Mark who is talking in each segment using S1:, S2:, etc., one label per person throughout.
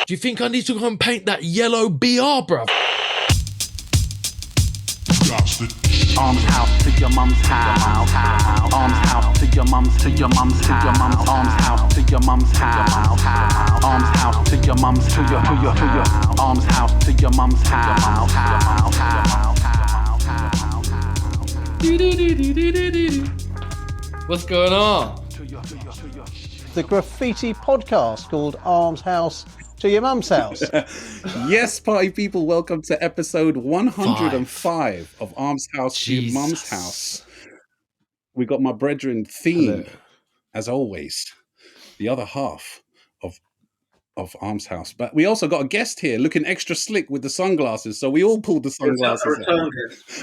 S1: Do you think I need to go and paint that yellow BR, bruv?
S2: Arms house to your mum's house. Arms house to your mum's, to your mum's, to your mum's. Arms house to your mum's house. Arms house to your mum's, to your arms house to your mum's house.
S1: What's going on?
S3: The graffiti podcast called Arms House to Your Mum's House.
S4: Yes, party people, welcome to episode 105 of Arms House to Your Mum's House. We got my brethren theme, as always, the other half of Arms House. But we also got a guest here looking extra slick with the sunglasses, so we all pulled the sunglasses out.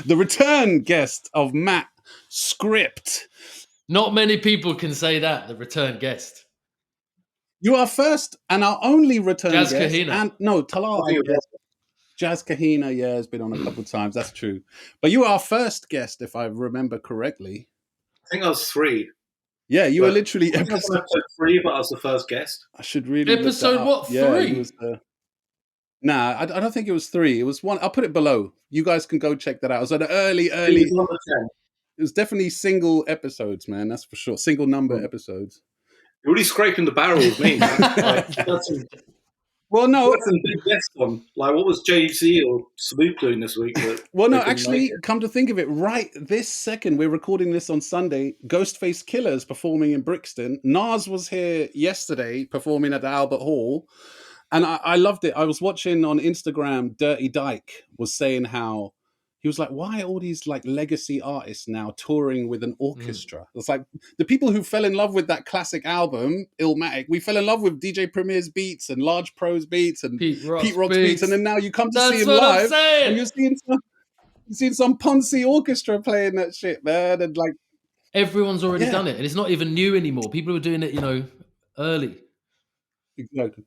S4: The return guest of MattsScript.
S1: Not many people can say that, the return guest.
S4: You are first and our only return
S1: Jazz
S4: guest.
S1: Kahina.
S4: And no, Talal. Jazz Kahina, yeah, has been on a couple of times. That's true. But you are our first guest, if I remember correctly.
S5: I think I was 3.
S4: Yeah, you were literally
S5: episode 3, but I was the first guest.
S4: I should really
S1: episode what? 3?
S4: Yeah, it was, nah, I don't think it was 3. It was 1. I'll put it below. You guys can go check that out. It was an early.
S5: It was
S4: It was definitely single episodes, man. That's for sure. Single number episodes.
S5: You're really scraping the barrel with me, man.
S4: Well, no.
S5: That's some big guests on. Like, what was JC or Snoop doing this week?
S4: Well, no, actually, come to think of it, right this second, we're recording this on Sunday, Ghostface Killer's performing in Brixton. Nas was here yesterday performing at the Albert Hall. And I loved it. I was watching on Instagram, Dirty Dyke was saying how he was like, why are all these like legacy artists now touring with an orchestra? It's like the people who fell in love with that classic album, Illmatic, we fell in love with DJ Premier's beats and Large Pro's beats and Pete Rock's beats. And then now you come to see him live and you're seeing some Ponzi orchestra playing that shit, man. And like
S1: everyone's already done it. And it's not even new anymore. People were doing it, early.
S4: Exactly.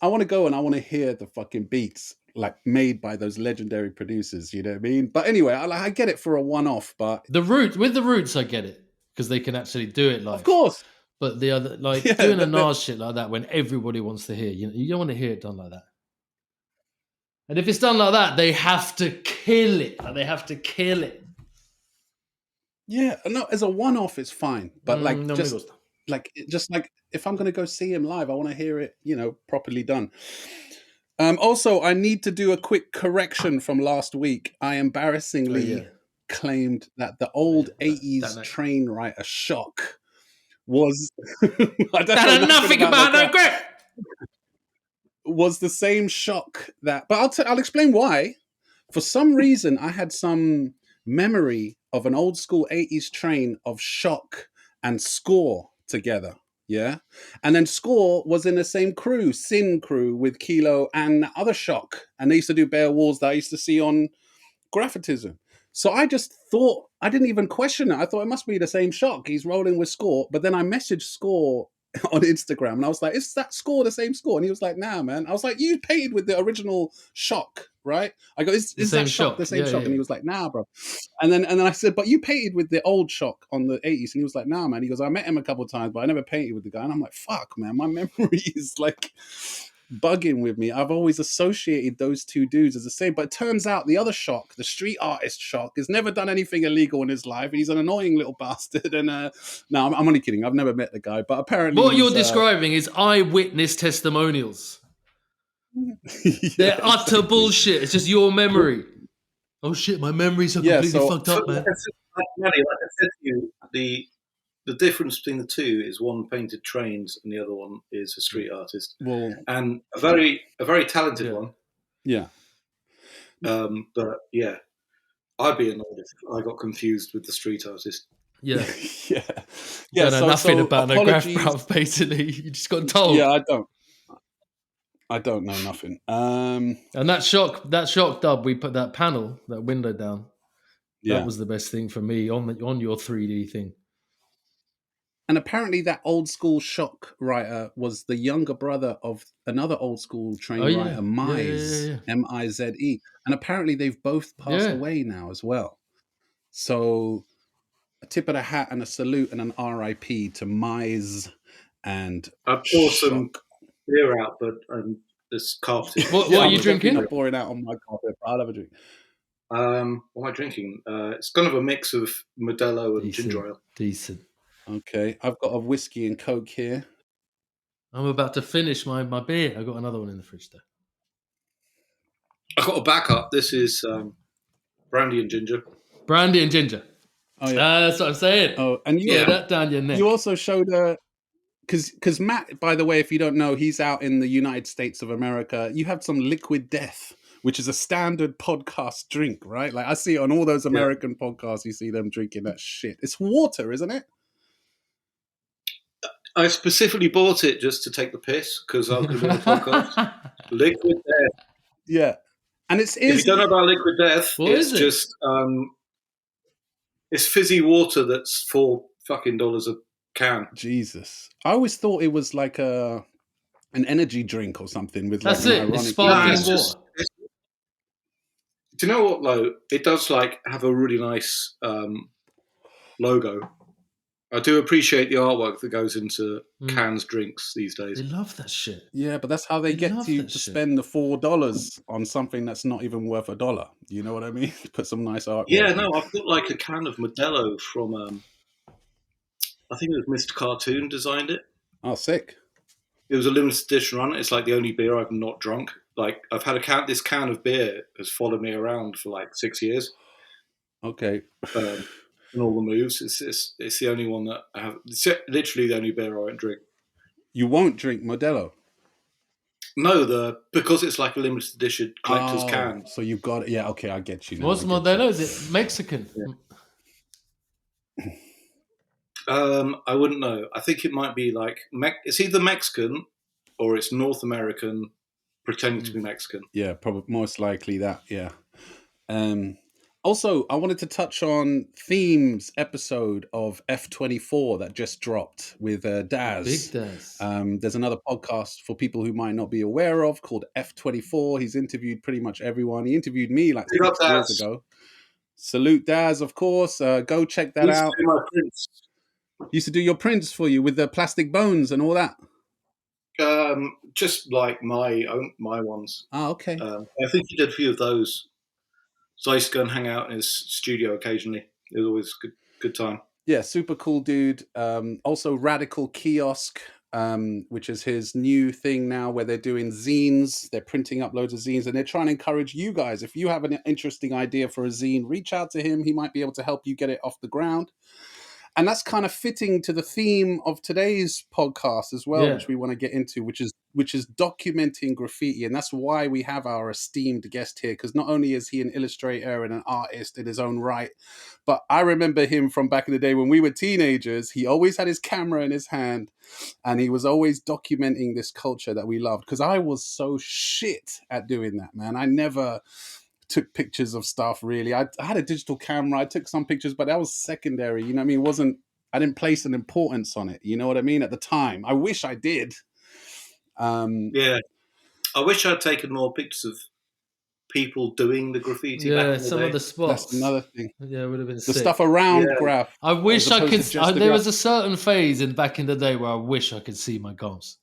S4: I want to go and I want to hear the fucking beats like made by those legendary producers, you know what I mean? But anyway, I get it for a one-off, but
S1: with the Roots, I get it because they can actually do it live.
S4: Of course.
S1: But the other, doing a Nas shit like that when everybody wants to hear, you don't want to hear it done like that. And if it's done like that, they have to kill it. Like, they have to kill it.
S4: Yeah, no, as a one-off, it's fine. But just like if I'm going to go see him live, I want to hear it, properly done. Also, I need to do a quick correction from last week. I embarrassingly claimed that the old 80s train writer Shock was... I don't know nothing about that Graff. Was the same Shock that... But I'll explain why. For some reason, I had some memory of an old school 80s train of Shock and Score together. Yeah. And then Score was in the same crew, Sin crew with Kilo and other Shock. And they used to do Bare Walls that I used to see on Graffitism. So I just thought, I didn't even question it. I thought it must be the same Shock. He's rolling with Score. But then I messaged Score on Instagram and I was like, is that Score the same Score? And he was like, nah, man. I was like, you painted with the original Shock, right? I go, is that Shock the same Shock? Yeah. And he was like, nah, bro. And then I said, but you painted with the old Shock on the 80s. And he was like, nah, man. He goes, I met him a couple of times, but I never painted with the guy. And I'm like, fuck, man, my memory is like bugging with me. I've always associated those two dudes as the same. But it turns out the other Shock, the street artist Shock, has never done anything illegal in his life. And he's an annoying little bastard. And no, I'm only kidding. I've never met the guy. But apparently
S1: what you're describing is eyewitness testimonials. They're utter bullshit. It's just your memory. Oh shit, my memories are completely fucked up, man.
S5: Like I said to you, the difference between the two is one painted trains and the other one is a street artist.
S4: Well,
S5: and a very talented one.
S4: Yeah.
S5: But yeah, I'd be annoyed if I got confused with the street artist.
S1: Yeah.
S4: Yeah.
S1: You don't know nothing about no Graff, bruv, basically. You just got told.
S4: Yeah, I don't know nothing.
S1: And that shock dub, we put that panel, that window down. Yeah. That was the best thing for me on your 3D thing.
S4: And apparently that old school Shock writer was the younger brother of another old school train writer, Mize, M-I-Z-E. And apparently they've both passed away now as well. So a tip of the hat and a salute and an RIP to Mize and
S5: I pour some beer out, but it's carpeted.
S1: What are you drinking?
S4: Not pouring out on my carpet, but I'll have a drink.
S5: What am I drinking? It's kind of a mix of Modelo and ginger ale.
S1: Decent.
S4: Okay, I've got a whiskey and Coke here.
S1: I'm about to finish my beer. I've got another one in the fridge there.
S5: I've got a backup. This is brandy and ginger.
S1: Brandy and ginger.
S4: Oh yeah,
S1: that's what I'm saying.
S4: Oh, and you
S1: Get that down your neck.
S4: You also showed because Matt, by the way, if you don't know, he's out in the United States of America. You have some Liquid Death, which is a standard podcast drink, right? Like I see it on all those American podcasts. You see them drinking that shit. It's water, isn't it?
S5: I specifically bought it just to take the piss because I was going to do a podcast. Liquid Death.
S4: Yeah. And if
S5: you don't know about Liquid Death, it's just it's fizzy water that's $4 a can.
S4: Jesus, I always thought it was like an energy drink or something with
S1: that's
S4: like
S1: it. It's sparkling water.
S5: Do you know what though? It does like have a really nice logo. I do appreciate the artwork that goes into cans drinks these days.
S1: They love that shit.
S4: Yeah, but that's how they get you to spend the $4 on something that's not even worth $1. You know what I mean? Put some nice artwork.
S5: Yeah, no, I've got like a can of Modelo from, I think it was Mr. Cartoon designed it.
S4: Oh, sick.
S5: It was a limited edition run. It's like the only beer I've not drunk. Like I've had this can of beer has followed me around for like 6 years.
S4: Okay.
S5: And all the moves. It's the only one that I have. It's literally the only beer I won't drink.
S4: You won't drink Modelo?
S5: No, because it's like a limited edition collector's can.
S4: So you've got it. Yeah, okay, I get you now.
S1: What's Modelo? Is it Mexican?
S5: Yeah. I wouldn't know. I think it might be like it's either Mexican or it's North American pretending to be Mexican.
S4: Yeah, probably most likely that. Yeah. Also, I wanted to touch on Theme's episode of F24 that just dropped with Daz.
S1: Big Daz.
S4: There's another podcast for people who might not be aware of called F24. He's interviewed pretty much everyone. He interviewed me like 6 years ago. Salute Daz, of course. Go check that out. Used to do your prints for you with the plastic bones and all that.
S5: Just like my ones.
S4: Oh, okay.
S5: I think he did a few of those. So I used to go and hang out in his studio occasionally. It was always good time.
S4: Yeah, super cool dude. Also Radical Kiosk, which is his new thing now where they're doing zines. They're printing up loads of zines and they're trying to encourage you guys. If you have an interesting idea for a zine, reach out to him. He might be able to help you get it off the ground. And that's kind of fitting to the theme of today's podcast as well, which we want to get into, which is documenting graffiti. And that's why we have our esteemed guest here, because not only is he an illustrator and an artist in his own right, but I remember him from back in the day when we were teenagers. He always had his camera in his hand and he was always documenting this culture that we loved, because I was so shit at doing that, man. I never took pictures of stuff really. I had a digital camera. I took some pictures, but that was secondary. You know what I mean? I didn't place an importance on it. You know what I mean? At the time, I wish I did.
S5: Yeah, I wish I'd taken more pictures of people doing the graffiti.
S1: Yeah,
S5: back in the
S1: some
S5: day.
S1: of the spots.
S4: That's another thing.
S1: Yeah, it would have been
S4: The
S1: sick.
S4: stuff around Graff.
S1: I wish I could. There
S4: Graff.
S1: was a certain phase back in the day where I wish I could see my gums.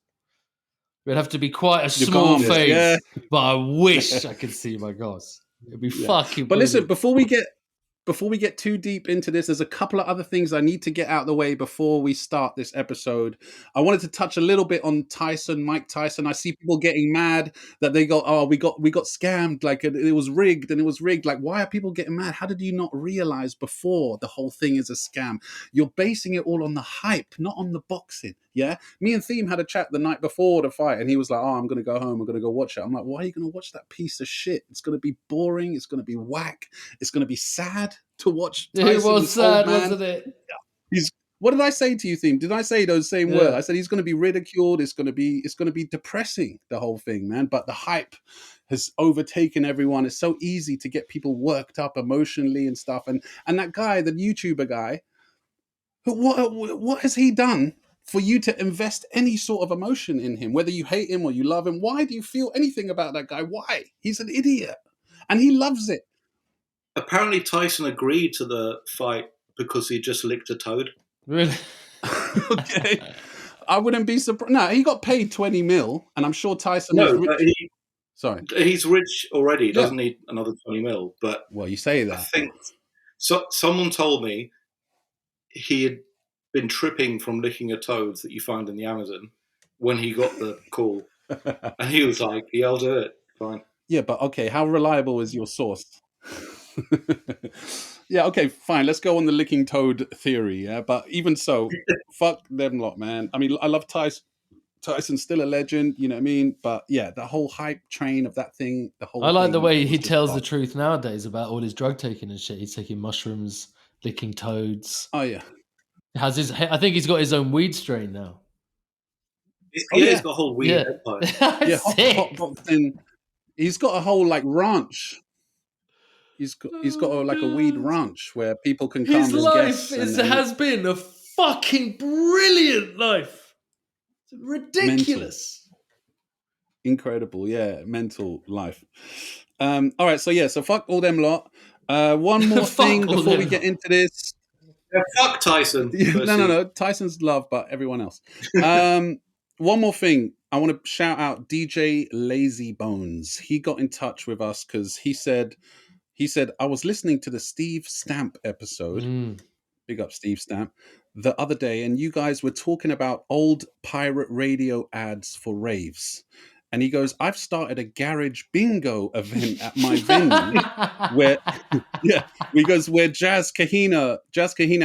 S1: It'd have to be quite a small phase, but I wish I could see my gums. It'd be fucking.
S4: But listen, before we get too deep into this, there's a couple of other things I need to get out of the way before we start this episode. I wanted to touch a little bit on Mike Tyson. I see people getting mad that they go, "Oh, we got scammed. Like it was rigged, and it was rigged." Like, why are people getting mad? How did you not realize before the whole thing is a scam? You're basing it all on the hype, not on the boxing. Yeah, me and Theme had a chat the night before the fight, and he was like, "Oh, I'm going to go home. I'm going to go watch it." I'm like, "Why are you going to watch that piece of shit? It's going to be boring. It's going to be whack. It's going to be sad to watch." Tyson,
S1: it was sad, wasn't it?
S4: What did I say to you, Theme? Did I say those same words? I said he's going to be ridiculed. It's going to be depressing, the whole thing, man. But the hype has overtaken everyone. It's so easy to get people worked up emotionally and stuff. And that guy, the YouTuber guy, what has he done for you to invest any sort of emotion in him, whether you hate him or you love him? Why do you feel anything about that guy? Why? He's an idiot and he loves it.
S5: Apparently Tyson agreed to the fight because he just licked a toad.
S1: Really?
S4: Okay. I wouldn't be surprised. No, he got paid 20 mil, and I'm sure Tyson. Sorry,
S5: he's rich already. He doesn't need another 20 mil. But
S4: well, you say that.
S5: I think someone told me he had been tripping from licking a toad that you find in the Amazon when he got the call, and he was like, "Yeah, I'll do it. Fine."
S4: Yeah, but okay, how reliable is your source? Yeah, okay, fine. Let's go on the licking toad theory. Yeah, but even so, fuck them lot, man. I mean, I love Tyson. Tyson's still a legend, you know what I mean? But yeah, the whole hype train of that thing, the whole.
S1: I like the way he tells the truth nowadays about all his drug taking and shit. He's taking mushrooms, licking toads.
S4: Oh yeah.
S1: I think he's got his own weed strain now.
S5: He's got a whole weed empire.
S4: Yeah, hot boxing. He's got a whole like ranch. He's got a weed ranch where people can come
S1: His
S4: as
S1: life
S4: guests.
S1: has been a fucking brilliant life. It's ridiculous.
S4: Incredible, yeah, mental life. All right, so fuck all them lot. One more thing before we get into this.
S5: Yeah, fuck Tyson.
S4: No. Tyson's love, but everyone else. One more thing. I want to shout out DJ Lazy Bones. He got in touch with us because he said, I was listening to the Steve Stamp episode. Big up Steve Stamp. The other day, and you guys were talking about old pirate radio ads for raves. And he goes, I've started a garage bingo event at my venue where Jazz Kahina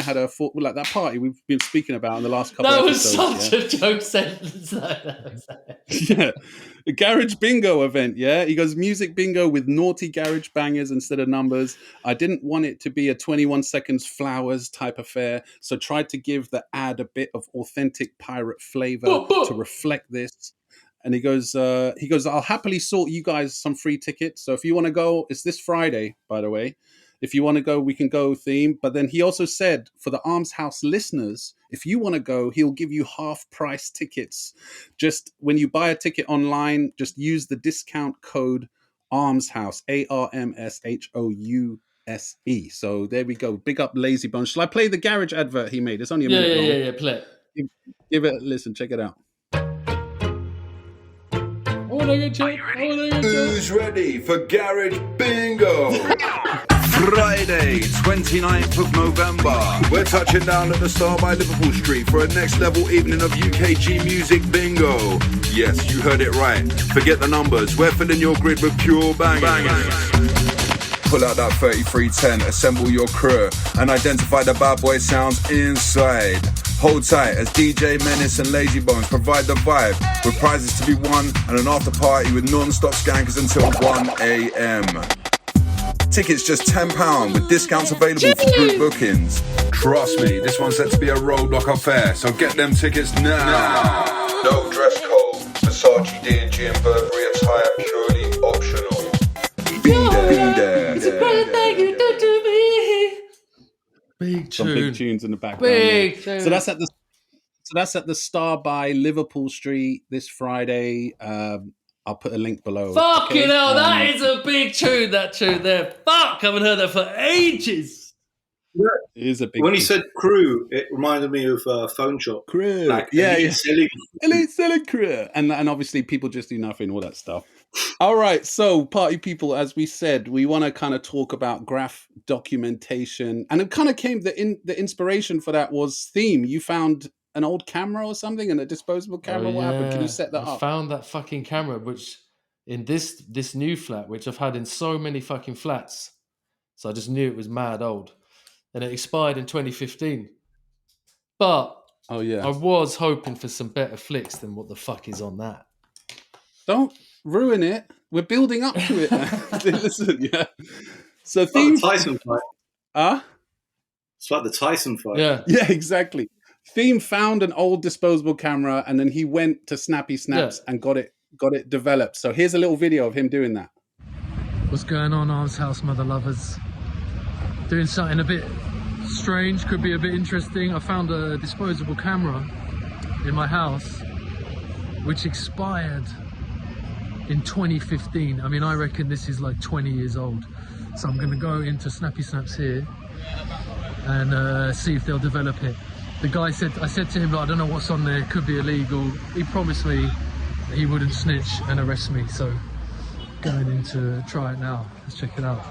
S4: had like that party we've been speaking about in the last couple of episodes.
S1: That was such a joke sentence.
S4: Yeah, a garage bingo event. Yeah, he goes, music bingo with naughty garage bangers instead of numbers. I didn't want it to be a 21 seconds flowers type affair, so tried to give the ad a bit of authentic pirate flavor to reflect this. And he goes, I'll happily sort you guys some free tickets. So if you want to go, it's this Friday, by the way. If you want to go, we can go theme. But then he also said for the Arms House listeners, if you want to go, he'll give you half price tickets. Just when you buy a ticket online, just use the discount code Arms House, ARMSHOUSE. So there we go. Big up Lazy Bones. Shall I play the garage advert he made? It's only a minute long.
S1: Yeah, play it.
S4: Give it a listen. Check it out.
S6: Who's ready for Garage Bingo? Friday, 29th of November. We're touching down at the Star by Liverpool Street for a next level evening of UKG Music Bingo. Yes, you heard it right. Forget the numbers. We're filling your grid with pure bangers. Pull out that 3310, assemble your crew, and identify the bad boy sounds inside. Hold tight as DJ Menace and Lazy Bones provide the vibe with prizes to be won and an after party with non-stop skankers until 1 a.m. Tickets just £10 with discounts available for group bookings. Trust me, this one's set to be a roadblock affair, so get them tickets now. No dress code. Versace, D&G and Burberry attire purely optional. Be there.
S1: It's a great thing you do to me. Big tune.
S4: Some big tunes in the background. So that's at the Star by Liverpool Street this Friday. I'll put a link below.
S1: Fucking hell, that is a big tune, that tune there. Fuck, I haven't heard that for ages.
S5: Yeah.
S4: It is a big
S5: When
S4: tune.
S5: he said crew, it reminded me of Phone Shop.
S4: Crew.
S5: Like,
S4: Elite
S5: selling
S4: crew. And obviously people just do nothing, all that stuff. All right, so party people, as we said, we want to kind of talk about Graff documentation. And it kind of came, the inspiration for that was theme. You found an old camera or something, and a disposable camera. What happened? Can you set that up?
S1: I found that fucking camera, which in this new flat, which I've had in so many fucking flats. So I just knew it was mad old. And it expired in 2015. But
S4: I
S1: was hoping for some better flicks than what the fuck is on that.
S4: Don't ruin it. We're building up to it. Listen, yeah. So theme
S5: Tyson fight. It's like the Tyson fight.
S1: Yeah,
S4: exactly. Theme found an old disposable camera, and then he went to Snappy Snaps and got it developed. So here's a little video of him doing that.
S1: What's going on, Arms House mother lovers? Doing something a bit strange, could be a bit interesting. I found a disposable camera in my house which expired in 2015. I mean, I reckon this is like 20 years old. So I'm going to go into Snappy Snaps here and see if they'll develop it. the guy said, I said to him, like, I don't know what's on there, could be illegal. He promised me that he wouldn't snitch and arrest me, so going in to try it now. Let's check it out.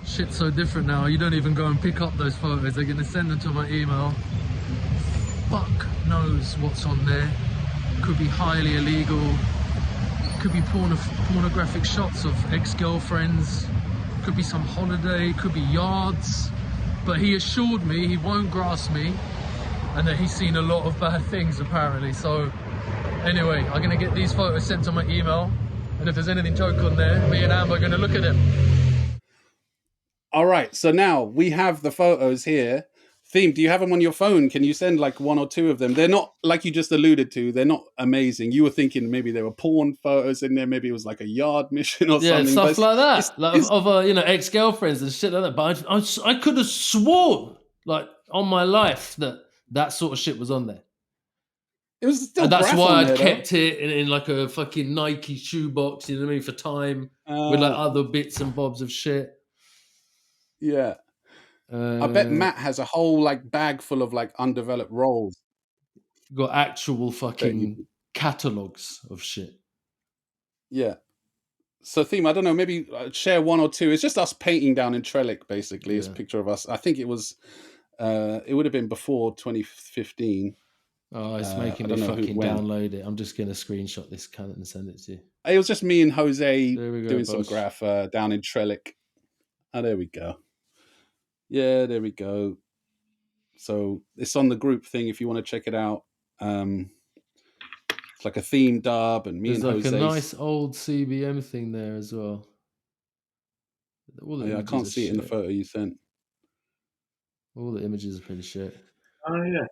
S1: Shit's so different now, you don't even go and pick up those photos, they're gonna send them to my email. Fuck knows what's on there. Could be highly illegal, could be pornographic shots of ex-girlfriends, could be some holiday, could be yards. But he assured me he won't grass me and that he's seen a lot of bad things apparently. So anyway, I'm gonna get these photos sent to my email, and if there's anything joke on there, me and Amba are gonna look at them.
S4: All right, so now we have the photos here. Theme, do you have them on your phone? Can you send like one or two of them? They're not, like you just alluded to, they're not amazing. You were thinking maybe there were porn photos in there, maybe it was like a yard mission or something.
S7: Yeah, stuff like that, of you know, ex-girlfriends and shit like that. But I could have sworn, like, on my life that sort of shit was on there.
S4: It was still,
S7: and that's
S4: Graff
S7: why
S4: on
S7: I'd
S4: there,
S7: kept it in like a fucking Nike shoebox, you know what I mean, for time, with like other bits and bobs of shit.
S4: Yeah. I bet Matt has a whole like bag full of like undeveloped rolls.
S7: Got actual fucking catalogs of shit.
S4: Yeah. So, Theme, I don't know, maybe share one or two. It's just us painting down in Trellick, basically. It's a picture of us. I think it was, it would have been before 2015.
S7: Oh, it's making me fucking download it. I'm just going to screenshot this cunt and send it to you.
S4: It was just me and Jose doing some Graff down in Trellick. Oh, there we go. Yeah, there we go. So it's on the group thing if you want to check it out. It's like a theme dub, and me
S7: There's
S4: and
S7: like
S4: Jose.
S7: a nice old CBM thing there as well.
S4: I can't see it in the photo you sent.
S7: All the images are pretty shit.
S5: Oh, yeah.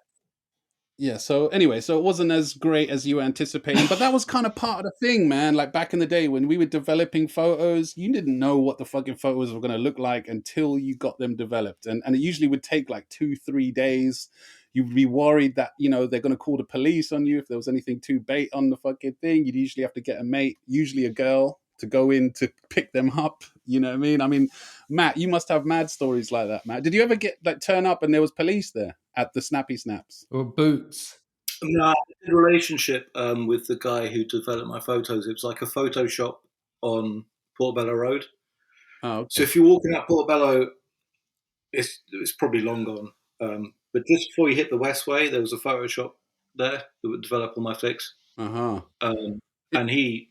S4: Yeah, so anyway, so it wasn't as great as you were anticipating, but that was kind of part of the thing, man. Like back in the day when we were developing photos, you didn't know what the fucking photos were going to look like until you got them developed. And it usually would take like 2-3 days. You'd be worried that, you know, they're going to call the police on you if there was anything too bait on the fucking thing. You'd usually have to get a mate, usually a girl, to go in to pick them up. You know what I mean? I mean, Matt, you must have mad stories like that, Matt. Did you ever get like turn up and there was police there at the Snappy Snaps?
S7: Or Boots?
S5: No, I had a relationship with the guy who developed my photos. It was like a photo shop on Portobello Road.
S4: Oh, okay.
S5: So if you're walking up Portobello, it's probably long gone. But just before you hit the Westway, there was a photo shop there that would develop all my flicks.
S4: Uh-huh.
S5: And he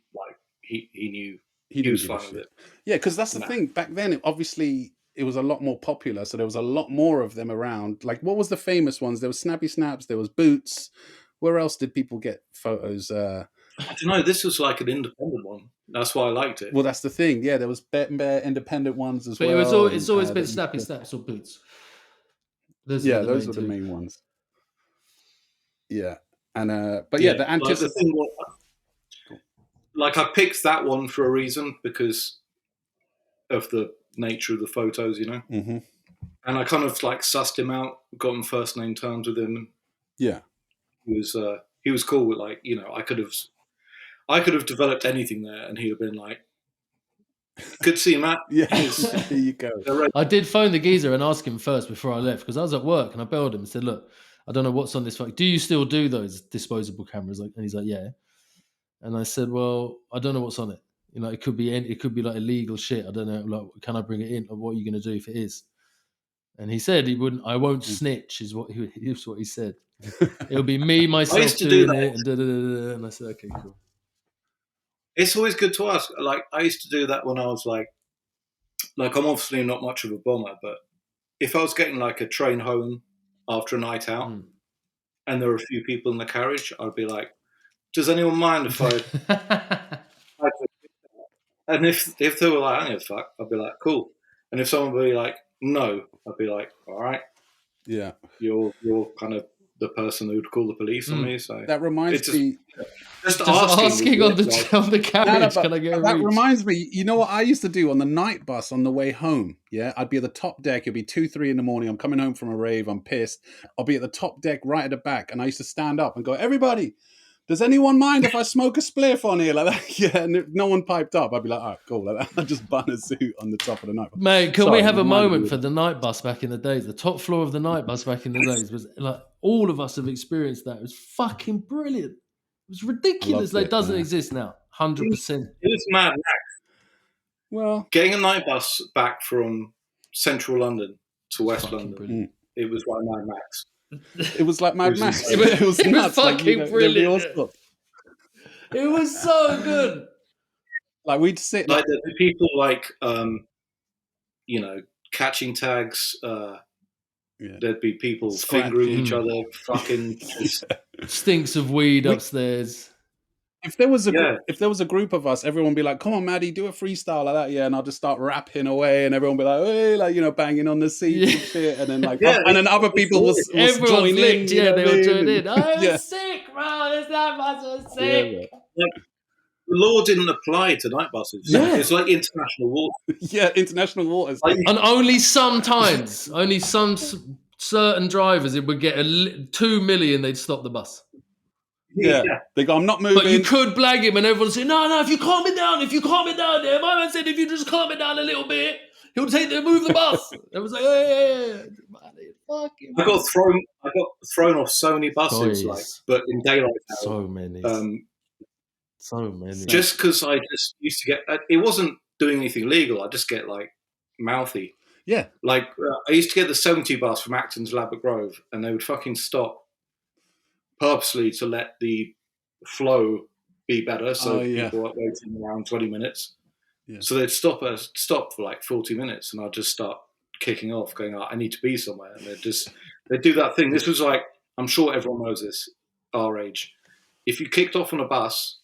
S5: knew he was fine with it.
S4: Yeah, because that's the thing. Back then, it was a lot more popular, so there was a lot more of them around. Like, what was the famous ones? There was Snappy Snaps, there was Boots. Where else did people get photos?
S5: I don't know. This was like an independent one. That's why I liked it.
S4: Well, that's the thing. Yeah, there was bare independent ones as well.
S7: But it's always been Snappy Snaps or Boots.
S4: Those were the main ones. Yeah, and the anticipation.
S5: Like I picked that one for a reason because of the nature of the photos, you know.
S4: Mm-hmm.
S5: And I kind of like sussed him out, got on first name terms with him.
S4: Yeah,
S5: he was cool with, like, you know, I could have developed anything there, and he'd have been like, "Good to see you, Matt."
S4: Yeah, here you go.
S7: I did phone the geezer and ask him first before I left because I was at work and I belled him and said, "Look, I don't know what's on this phone. Do you still do those disposable cameras?" And he's like, "Yeah." And I said, "Well, I don't know what's on it. You know, it could be like illegal shit. I don't know. Like, can I bring it in? Or what are you going to do if it is?" And he said he wouldn't. I won't snitch. Is what he said. It'll be me myself doing it. And I said, "Okay, cool."
S5: It's always good to ask. Like, I used to do that when I was like I'm obviously not much of a bomber, but if I was getting like a train home after a night out and there were a few people in the carriage, I'd be like, "Does anyone mind if I?" And if they were like, "I don't give a fuck," I'd be like, "Cool." And if someone would be like, "No," I'd be like, "All right,
S4: yeah,
S5: you're kind of the person who would call the police on me." So
S4: that reminds me.
S5: Just
S7: asking on the carriage, can I get a
S4: that
S7: reach?
S4: reminds me, you know what I used to do on the night bus on the way home? Yeah, I'd be at the top deck. It'd be 2-3 in the morning. I'm coming home from a rave. I'm pissed. I'll be at the top deck right at the back. And I used to stand up and go, "Everybody, does anyone mind if I smoke a spliff on here like that? Yeah, and no one piped up. I'd be like, all right, cool. Like that. I'd just bun a suit on the top of the night bus.
S7: Mate, can
S4: Sorry,
S7: we have a
S4: reminded me
S7: moment
S4: of
S7: for
S4: that.
S7: the night bus back in the days? The top floor of the night bus back in the days was like, all of us have experienced that. It was fucking brilliant. It was ridiculous.
S4: Loved
S7: Like,
S4: it,
S7: it doesn't
S4: man.
S7: exist now. 100%.
S5: It was Mad Max.
S4: Well,
S5: Getting a night bus back from central London to West
S7: Fucking
S5: London,
S7: brilliant.
S5: it was like Mad Max.
S4: it was like Mad
S5: It was
S4: Max.
S5: insane.
S4: It was
S7: It was
S4: nuts. Like,
S7: fucking
S4: there'd be
S7: brilliant.
S4: all sorts.
S7: It was so good.
S4: Like we'd sit.
S5: Like there'd be people like, you know, catching tags.
S4: Yeah.
S5: There'd be people
S4: Scratching.
S5: fingering each other, fucking. Just,
S7: Stinks of weed upstairs.
S4: If there was a
S5: Yeah.
S4: if there was a group of us, everyone would be like, "Come on, Maddie, do a freestyle like that." Yeah, and I'll just start rapping away, and everyone would be like, "Hey," like, you know, banging on the seats and
S7: Yeah.
S4: shit, and then like,
S5: Yeah,
S4: and then other people will
S7: Everyone
S4: join
S7: flicked,
S4: in. You
S7: yeah,
S4: know
S7: they
S4: what I
S7: would
S4: mean?
S7: join in. Oh, it was
S4: Yeah.
S7: sick, bro. This night bus was
S4: Yeah,
S7: sick.
S4: man.
S5: the law didn't apply to night buses.
S7: Yeah.
S5: It's like international law.
S4: Yeah, international waters.
S5: Like,
S7: And only sometimes, only some certain drivers, it would get 2 million, they'd stop the bus.
S4: Yeah. They go, "I'm not moving."
S7: But you could blag him and everyone say, no, if you calm it down, yeah. My man said if you just calm it down a little bit, he'll move the bus. It was like, yeah. Fucking
S5: I got thrown off so many buses,
S7: Toys.
S5: like, but in daylight hours.
S7: so many. So many.
S5: Just because I just used to get, it wasn't doing anything illegal. I just get like mouthy.
S4: Yeah.
S5: Like I used to get the 70 bus from Acton to Ladbroke Grove, and they would fucking stop purposely to let the flow be better, so people are waiting around 20 minutes.
S4: Yeah.
S5: So they'd stop for like 40 minutes, and I'd just start kicking off, going, "Oh, I need to be somewhere," and they'd do that thing. This was like, I'm sure everyone knows this, our age. If you kicked off on a bus,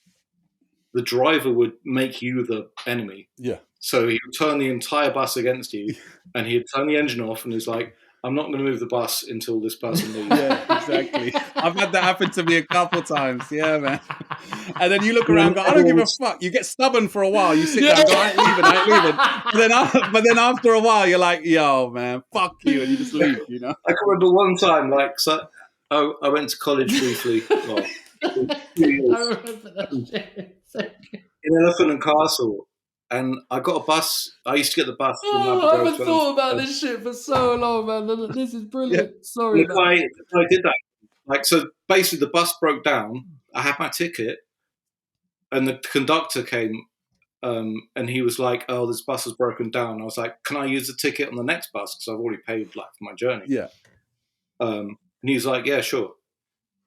S5: the driver would make you the enemy.
S4: Yeah.
S5: So he would turn the entire bus against you, and he'd turn the engine off, and he's like, "I'm not going to move the bus until this person leaves."
S4: Yeah, exactly. I've had that happen to me a couple times. Yeah, man. And then you look around and go, "I don't give a fuck." You get stubborn for a while. You sit down and go, "I ain't leaving. But then after a while, you're like, "Yo, man, fuck you," and you just leave, you know?
S5: I can remember one time, like, so I went to college briefly. Well, 2 years.
S7: I remember that shit.
S5: In Elephant and Castle, and I got a bus. I used to get the bus. From
S7: Oh,
S5: Ladbroke
S7: I
S5: Grove
S7: haven't
S5: to
S7: thought about this shit for so long, man. This is brilliant. Sorry.
S5: Look, I did that. Like, so basically, the bus broke down. I had my ticket, and the conductor came, and he was like, "Oh, this bus has broken down." I was like, "Can I use the ticket on the next bus? Because I've already paid like for my journey."
S4: Yeah.
S5: And he's like, "Yeah, sure."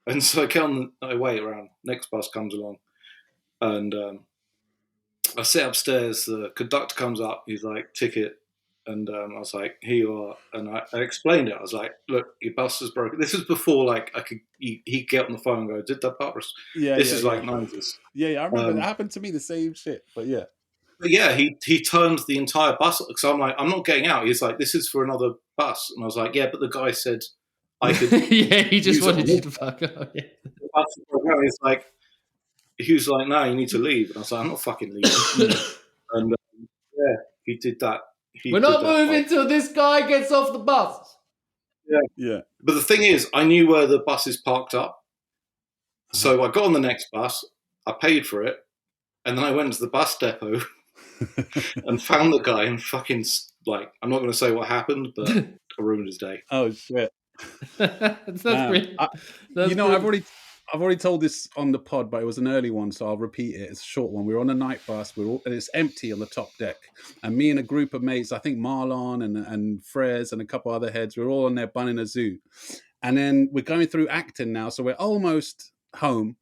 S5: And so I get on the way around. Next bus comes along, and I sit upstairs. The conductor comes up. He's like, "Ticket," and I was like, "Here you are." And I explained it. I was like, "Look, your bus is broken." This was before like he'd get on the phone and go, "Did that bus?" This is like 90s.
S4: Yeah, I remember that happened to me, the same shit. But yeah.
S5: But yeah, he turned the entire bus. So I'm like, "I'm not getting out." He's like, "This is for another bus," and I was like, "Yeah, but the guy said I could."
S7: Yeah, he just
S5: use
S7: wanted
S5: it.
S7: you to fuck up. Yeah.
S5: The bus is broken down. He was like, "No, you need to leave," and I was like, "I'm not fucking leaving." And yeah, he did that.
S7: We're not moving till this guy gets off the bus.
S4: Yeah.
S5: But the thing is, I knew where the buses parked up. So I got on the next bus, I paid for it, and then I went to the bus depot and found the guy and fucking, like, I'm not going to say what happened, but I ruined his day.
S4: Oh, shit.
S7: That's brilliant. That's brilliant.
S4: I've already told this on the pod, but it was an early one, so I'll repeat it. It's a short one. We're on a night bus, and it's empty on the top deck. And me and a group of mates, I think Marlon and Frez and a couple other heads, we're all on there bunning a zoo. And then we're going through Acton now, so we're almost home.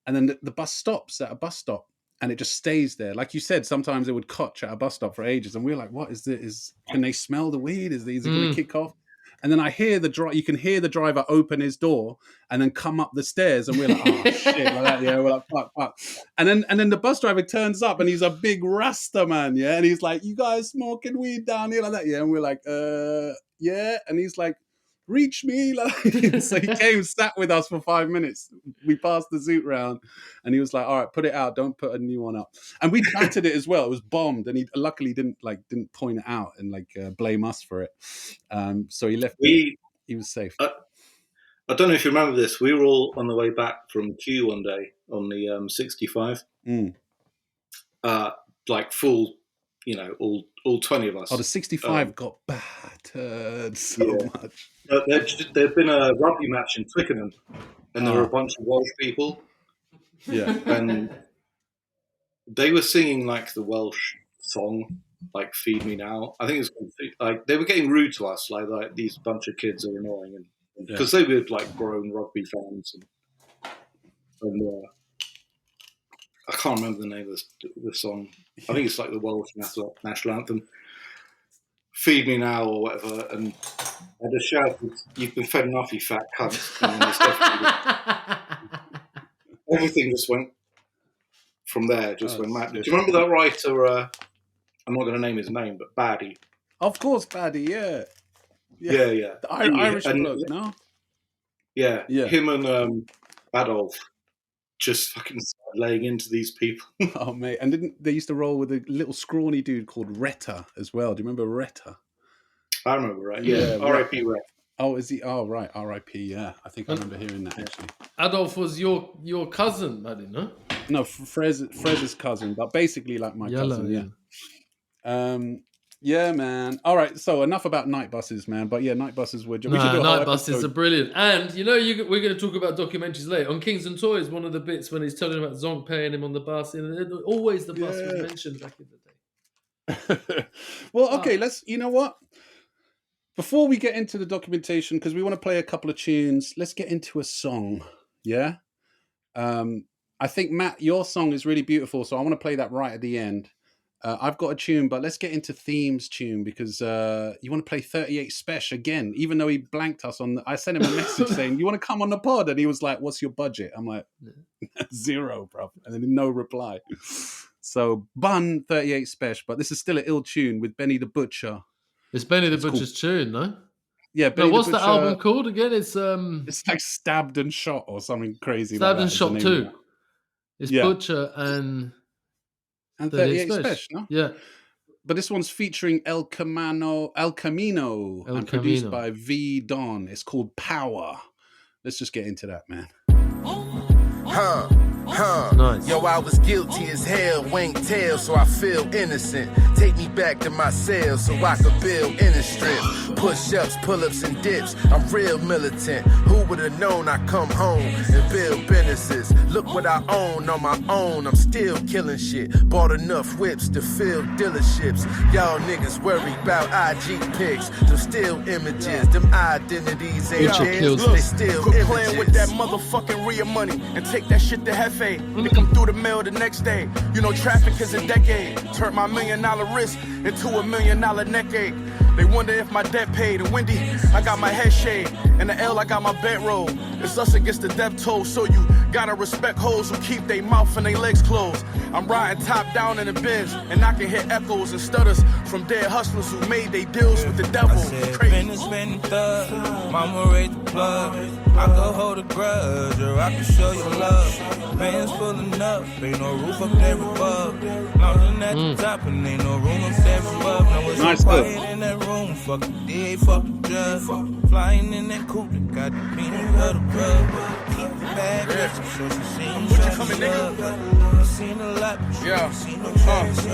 S4: And then the bus stops at a bus stop, and it just stays there. Like you said, sometimes it would cotch at a bus stop for ages, and we're like, "What is this? Can they smell the weed? Is it going to kick off?" And then I hear you can hear the driver open his door and then come up the stairs, and we're like, "Oh shit!" Like that, yeah. We're like, "Fuck." And then the bus driver turns up, and he's a big Rasta man, yeah. And he's like, "You guys smoking weed down here like that?" Yeah. And we're like, yeah. And he's like, "Reach me!" Like, so he came, sat with us for 5 minutes. We passed the zoot round, and he was like, "All right, put it out. Don't put a new one up." And we battered it as well. It was bombed, and he luckily didn't point it out and blame us for it. So he left. He was safe.
S5: I don't know if you remember this. We were all on the way back from Kew one day on the 65. Like full, all 20 of us.
S4: Oh, the 65 got battered so much.
S5: There'd been a rugby match in Twickenham, and there were a bunch of Welsh people.
S4: Yeah.
S5: And they were singing like the Welsh song, like "Feed Me Now." I think it was like they were getting rude to us, like these bunch of kids are annoying, and because they were like grown rugby fans, and I can't remember the name of the song. I think it's like the Welsh national anthem, "Feed Me Now" or whatever, and I just shouted, "You've been fed enough, you fat cunt!" And then everything just went from there. Just went mad. Do you remember that writer? I'm not going to name his name, but Baddie.
S4: Of course, Baddie. Yeah.
S5: The
S4: Irish bloke, no?
S5: Yeah. Him and Adolf just fucking started laying into these people.
S4: Oh, mate. And didn't they used to roll with a little scrawny dude called Retta as well? Do you remember Retta?
S5: I remember, right? Yeah. R.I.P. Retta.
S4: Oh, is he? Oh, right. R.I.P. Yeah. I think I remember hearing that, actually.
S7: Adolf was your cousin, Maddie, no?
S4: No, Frez's cousin, but basically like my cousin, yeah. Yeah, man. All right, so enough about night buses, man. But yeah, night buses were...
S7: night buses are brilliant. And, we're going to talk about documentaries later. On Kings and Toys, one of the bits when he's telling about Zonk paying him on the bus, always the bus was mentioned back in the day.
S4: Well, okay, you know what? Before we get into the documentation, because we want to play a couple of tunes, let's get into a song, yeah? I think, Matt, your song is really beautiful, so I want to play that right at the end. I've got a tune, but let's get into Theme's tune, because you want to play 38 Spesh again, even though he blanked us on... I sent him a message saying, you want to come on the pod? And he was like, what's your budget? I'm like, 0, bro. And then no reply. So, bun 38 Spesh, but this is still an ill tune with Benny the Butcher.
S7: It's Benny the Butcher's tune, no?
S4: Yeah, Benny
S7: what's
S4: the Butcher,
S7: the album called again? It's
S4: like Stabbed and Shot or something crazy.
S7: Stabbed
S4: like
S7: and Shot 2. It's Butcher and
S4: 38 Spesh, no?
S7: Yeah.
S4: But this one's featuring Elcamino and produced by V Don. It's called Power. Let's just get into that, man.
S7: Nice.
S8: Yo, I was guilty as hell, wink tail, so I feel innocent. Take me back to my cell so I could build inner strength. Push-ups, pull-ups, and dips. I'm real militant. Who would have known I come home and build businesses? Look what I own on my own. I'm still killing shit. Bought enough whips to fill dealerships. Y'all niggas worry about IG pics. Them still images. Them identities ain't theirs. They still
S9: quit
S8: images.
S9: Playing with that motherfucking real money and take that shit to Hefe. They come through the mail the next day. Traffic is a decade. Turned my $1 million wrist into $1 million neck ache. They wonder if my debt paid. And Wendy, I got my head shaved. And the L, I got my bedroll. It's us against the death toll. So you gotta respect hoes who keep their mouth and their legs closed. I'm riding top down in the Benz, and I can hear echoes and stutters from dead hustlers who made their deals with the devil.
S10: Spending thug, mama raised the plug. I could hold a grudge, or I can show you love. Pants pulling up, ain't no roof up there above. Mountain at the top, and ain't no room up there above. Now it's
S4: Nice,
S10: quiet in that room, fuck the DA, fuck the judge. Flying in that coupe, got the meaning of the rub. Keep the bad bitch, I'm sure she seen
S9: What you coming, nigga?
S10: Seen a lot,
S9: Yeah.
S10: seen no trace.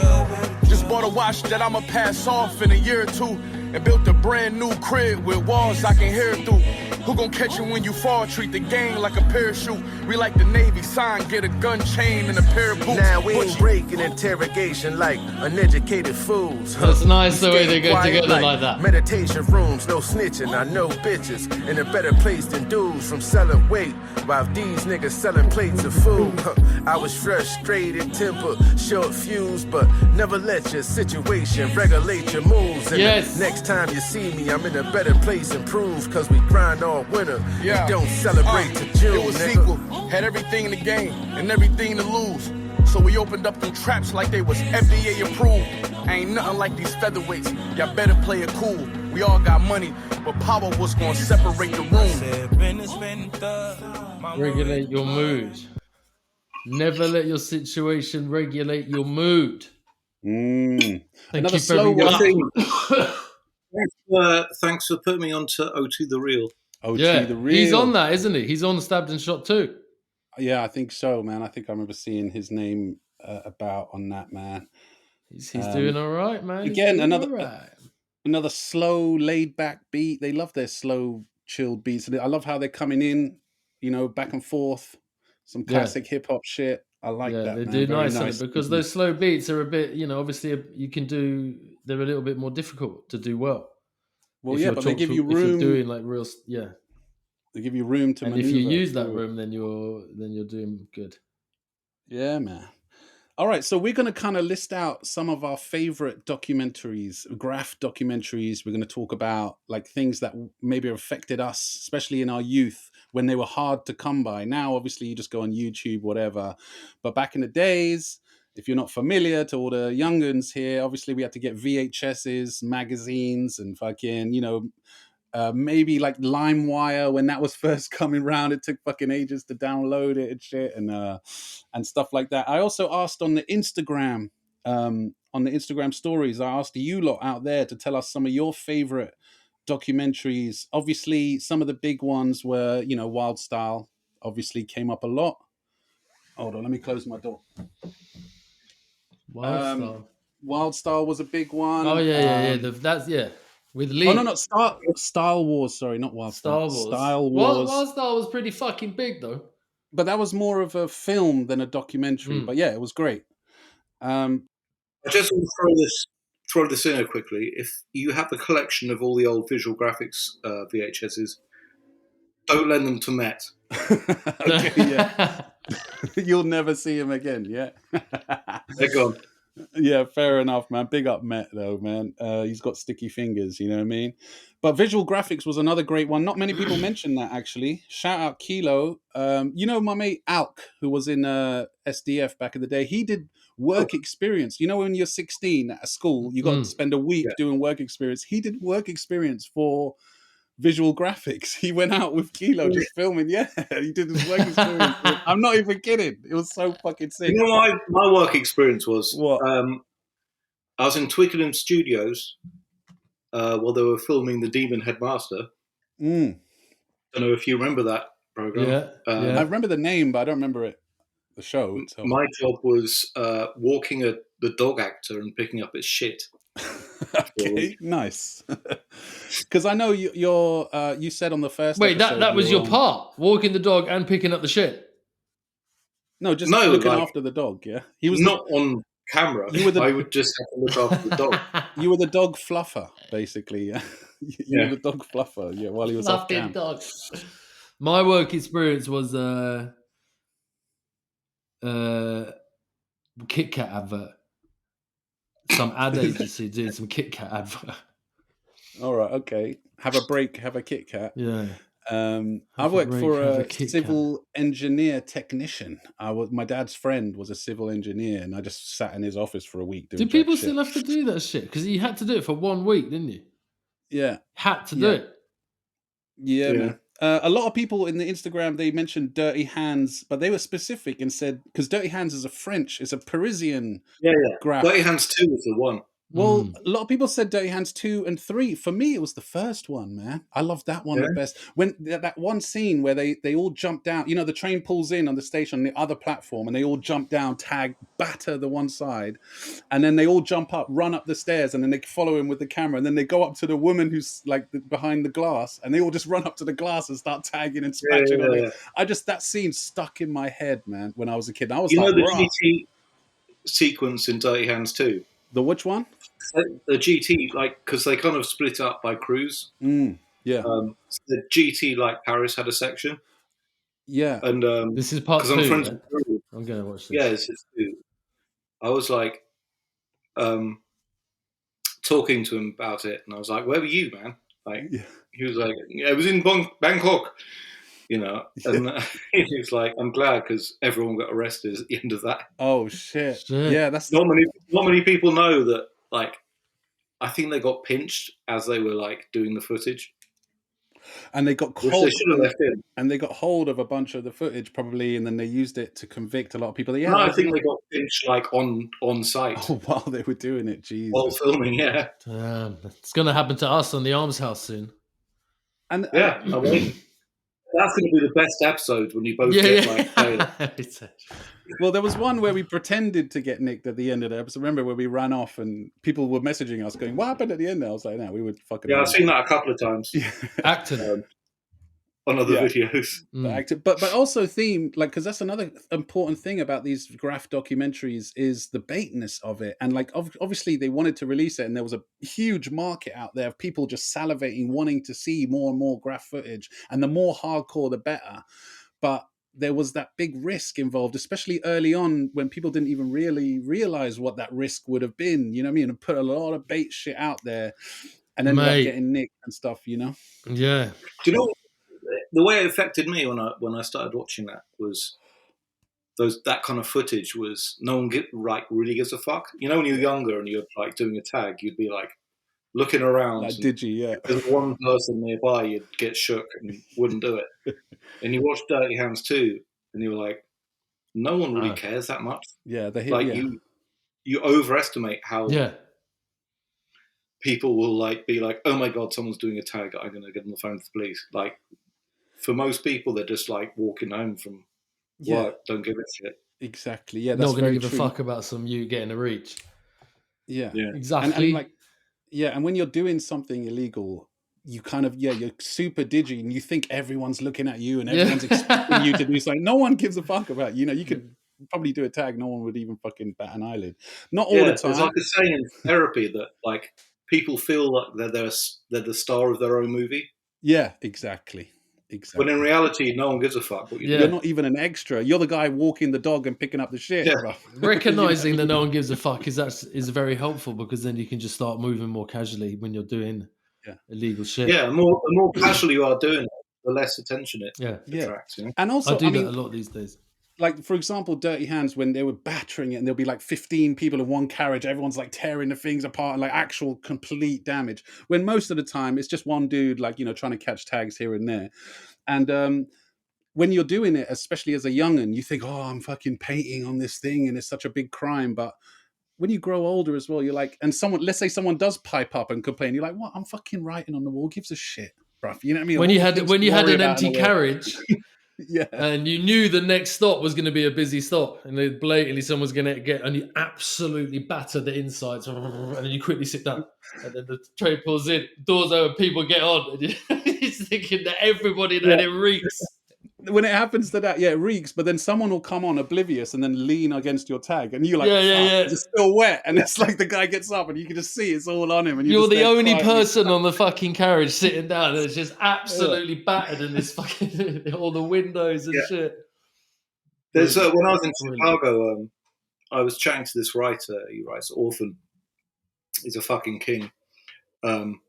S9: Just bought a watch that I'ma pass off in a year or two. And built a brand new crib with walls I can hear through. Who gon' catch you when you fall? Treat the gang like a parachute. We like the Navy sign, get a gun chain and a pair of boots.
S8: Now we ain't breaking interrogation like uneducated fools.
S7: That's nice the way
S8: Stay
S7: they go
S8: quiet
S7: together like that.
S8: Meditation rooms, no snitching. I know bitches in a better place than dudes from selling weight, while these niggas selling plates of food. I was frustrated, temper, short fuse, but never let your situation regulate your moves. And
S7: Yes.
S8: the next time you see me, I'm in a better place, improve, cause we grind all winter.
S9: Yeah.
S8: We don't celebrate to June.
S9: It was
S8: nigga.
S9: sequel, had everything to gain and everything to lose. So we opened up them traps like they was FDA approved. Ain't nothing like these featherweights. Y'all better play it cool. We all got money, but power was gonna separate the room.
S7: Regulate your mood. Never let your situation regulate your mood. Thank
S4: Another
S7: you
S4: slow
S7: for
S4: one.
S5: Thanks for putting me on to O2 The Real.
S4: OG
S7: Yeah,
S4: the real.
S7: he's on that, isn't he? He's on Stabbed and Shot too.
S4: Yeah, I think so, man. I think I remember seeing his name about on that, man.
S7: He's doing all right, man.
S4: Again, another slow, laid back beat. They love their slow, chilled beats. I love how they're coming in, back and forth. Some classic hip hop shit. I like that.
S7: They
S4: man.
S7: do
S4: Very
S7: nice because those slow beats are a bit, obviously they're a little bit more difficult to do well.
S4: Well, yeah, but they give you room.
S7: If you're doing like real,
S4: they give you room to maneuver.
S7: And if you use that room, then you're doing good.
S4: Yeah, man. All right, so we're going to kind of list out some of our favorite documentaries, Graff documentaries. We're going to talk about like things that maybe affected us, especially in our youth when they were hard to come by. Now, obviously, you just go on YouTube, whatever. But back in the days, if you're not familiar, to all the young'uns here, obviously we had to get VHSs, magazines, and fucking, maybe like LimeWire when that was first coming around. It took fucking ages to download it and shit and stuff like that. I also asked on the Instagram stories, I asked you lot out there to tell us some of your favorite documentaries. Obviously, some of the big ones were, Wild Style obviously came up a lot. Hold on, let me close my door. Wild Style was a big one.
S7: Oh yeah. That's with Lee.
S4: Oh no, Style Wars. Sorry, not Wild Style. Style Wars.
S7: Wild Style was pretty fucking big though.
S4: But that was more of a film than a documentary. But yeah, it was great.
S5: I just want to throw this in here quickly. If you have a collection of all the old visual graphics VHSs, don't lend them to Matt.
S4: Okay, yeah. You'll never see him again. Yeah.
S5: They're gone.
S4: Yeah, fair enough, man. Big up Matt, though, man. He's got sticky fingers, you know what I mean? But visual graphics was another great one. Not many people mention that, actually. Shout out Kilo. My mate Alc, who was in SDF back in the day, he did work experience. When you're 16 at a school, you got to spend a week doing work experience. He did work experience for visual graphics. He went out with Kilo just filming. Yeah, he did his work experience. I'm not even kidding. It was so fucking sick.
S5: My work experience was
S4: what?
S5: I was in Twickenham Studios while they were filming The Demon Headmaster. Don't know if you remember that program.
S4: I remember the name, but I don't remember it. The show itself. My
S5: job was walking the dog actor and picking up his shit.
S4: Okay, nice. Because I know you said on the first.
S7: Wait, that was your part, walking the dog and picking up the shit.
S4: No, just looking after the dog. Yeah,
S5: he was not on camera. I would just have to look after the dog.
S4: You were the dog fluffer, basically. Yeah, you were the dog fluffer. Yeah, while he was off cam.
S7: Dog. My work experience was Kit Kat advert. Some ad agency doing some Kit Kat advert.
S4: All right, okay. Have a break, have a Kit Kat.
S7: Yeah.
S4: I worked for a civil engineer technician. My dad's friend was a civil engineer, and I just sat in his office for a week.
S7: Do people still have to do that shit? Because you had to do it for 1 week, didn't you?
S4: Yeah.
S7: Had to do it.
S4: Yeah, man. A lot of people in the Instagram, they mentioned Dirty Hands, but they were specific and said, because Dirty Hands is it's a Parisian graph.
S5: Dirty Hands 2 was the one.
S4: Well, a lot of people said Dirty Hands 2 and 3. For me, it was the first one, man. I loved that one the best. When that one scene where they all jump down, the train pulls in on the station on the other platform, and they all jump down, batter the one side, and then they all jump up, run up the stairs, and then they follow him with the camera, and then they go up to the woman who's like behind the glass, and they all just run up to the glass and start tagging and scratching. That scene stuck in my head, man, when I was a kid. And I was
S5: the GT sequence in Dirty Hands 2?
S4: The which one?
S5: The GT, because they kind of split up by cruise.
S4: Yeah.
S5: The GT, Paris, had a section.
S4: Yeah.
S5: And
S7: this is part 2.
S5: I'm friends with
S7: I'm going to watch this.
S5: Yeah, this is 2. I was talking to him about it, and I was like, "Where were you, man?" He was like, "Yeah, it was in Bangkok." And he was like, "I'm glad because everyone got arrested at the end of that."
S4: Oh shit! Yeah, that's
S5: not many people know that. I think they got pinched as they were doing the footage,
S4: and they got hold of a bunch of the footage probably, and then they used it to convict a lot of people. Yeah,
S5: no, I think they got pinched on site
S4: while they were doing it. Jesus,
S5: while filming, yeah.
S7: Damn, it's gonna happen to us on the Arms House soon.
S4: And
S5: Yeah, I mean, that's going to be the best episode when you both get like failed.
S4: Well, there was one where we pretended to get nicked at the end of the episode. Remember where we ran off and people were messaging us going, "What happened at the end?" I was like, "No, we would fucking."
S5: Yeah, I've seen that a couple of times.
S7: Acting.
S5: On other videos.
S4: But also theme, like, because that's another important thing about these Graff documentaries is the baitness of it. And like, obviously they wanted to release it and there was a huge market out there of people just salivating, wanting to see more and more Graff footage, and the more hardcore, the better. But there was that big risk involved, especially early on when people didn't even really realize what that risk would have been, you know what I mean? And put a lot of bait shit out there and ended up getting nicked and stuff, you know?
S7: Yeah.
S5: Do you know the way it affected me when I started watching that was that kind of footage was no one really gives a fuck. You know, when you're younger and you're like doing a tag, you'd be like looking around.
S4: Like, did you? Yeah.
S5: If there's one person nearby, you'd get shook and wouldn't do it. And you watched Dirty Hands 2 and you were like, no one really cares that much.
S4: Yeah.
S5: You overestimate how people will like be like, oh my God, someone's doing a tag. I'm going to get on the phone to the police. Like, for most people, they're just like walking home from work, don't give a shit.
S4: Exactly. Yeah, that's
S7: not going to give
S4: true.
S7: a fuck about some you getting a reach.
S4: Yeah,
S7: exactly.
S4: And when you're doing something illegal, you kind of you're super digi, and you think everyone's looking at you and everyone's expecting you to do something. No one gives a fuck about you know. You could probably do a tag, no one would even fucking bat an eyeyelid. Not all the time.
S5: There's like a saying in therapy that like people feel like they're the star of their own movie.
S4: Yeah, exactly.
S5: But in reality, no one gives a fuck what you do.
S4: You're not even an extra. You're the guy walking the dog and picking up the shit.
S5: Yeah.
S7: Recognizing that no one gives a fuck is very helpful, because then you can just start moving more casually when you're doing illegal shit.
S5: Yeah, the more casually you are doing it, the less attention it attracts. You know?
S4: And also,
S7: I do that a lot these days.
S4: Like, for example, Dirty Hands, when they were battering it and there'll be like 15 people in one carriage, everyone's like tearing the things apart and like actual complete damage. When most of the time it's just one dude, like, you know, trying to catch tags here and there. And when you're doing it, especially as a young'un, you think, oh, I'm fucking painting on this thing and it's such a big crime. But when you grow older as well, you're like, and let's say someone does pipe up and complain, you're like, what? I'm fucking writing on the wall. Gives a shit, bruv. You know what I mean?
S7: When you had an empty carriage.
S4: Yeah,
S7: and you knew the next stop was going to be a busy stop, and then blatantly someone's going to get, and you absolutely batter the insides, and then you quickly sit down, and then the train pulls in, doors open, people get on, and you're thinking that everybody that it reeks.
S4: When it happens to that, it reeks, but then someone will come on oblivious and then lean against your tag, and you're like, it's still wet, and it's like the guy gets up and you can just see it's all on him, and
S7: you're the only person on the fucking carriage sitting down, and it's just absolutely battered in this fucking all the windows and shit.
S5: There's when I was in Chicago, I was chatting to this writer. He writes Orphan. He's a fucking king. And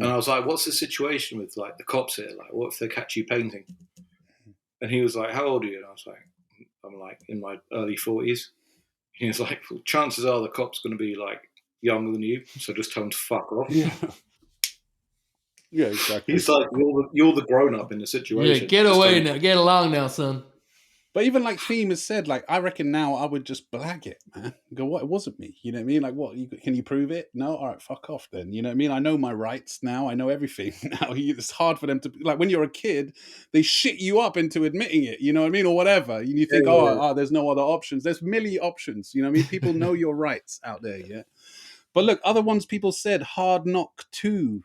S5: I was like, what's the situation with like the cops here? Like, what if they catch you painting? And he was like, how old are you? And I was like, I'm like in my early 40s. He was like, well, chances are the cop's going to be like younger than you, so just tell him to fuck off.
S4: Yeah, exactly.
S5: He's like, you're the grown up in the situation.
S7: Yeah, get away now, get along now, son.
S4: But even like Theme has said, like, I reckon now I would just blag it, man. Go, what? It wasn't me. You know what I mean? Like, what? Can you prove it? No? All right, fuck off then. You know what I mean? I know my rights now. I know everything now. It's hard for them to, like, when you're a kid, they shit you up into admitting it, you know what I mean? Or whatever. And you think, there's no other options. There's milli options. You know what I mean? People know your rights out there, yeah? But look, other ones people said, Hard Knocks 2.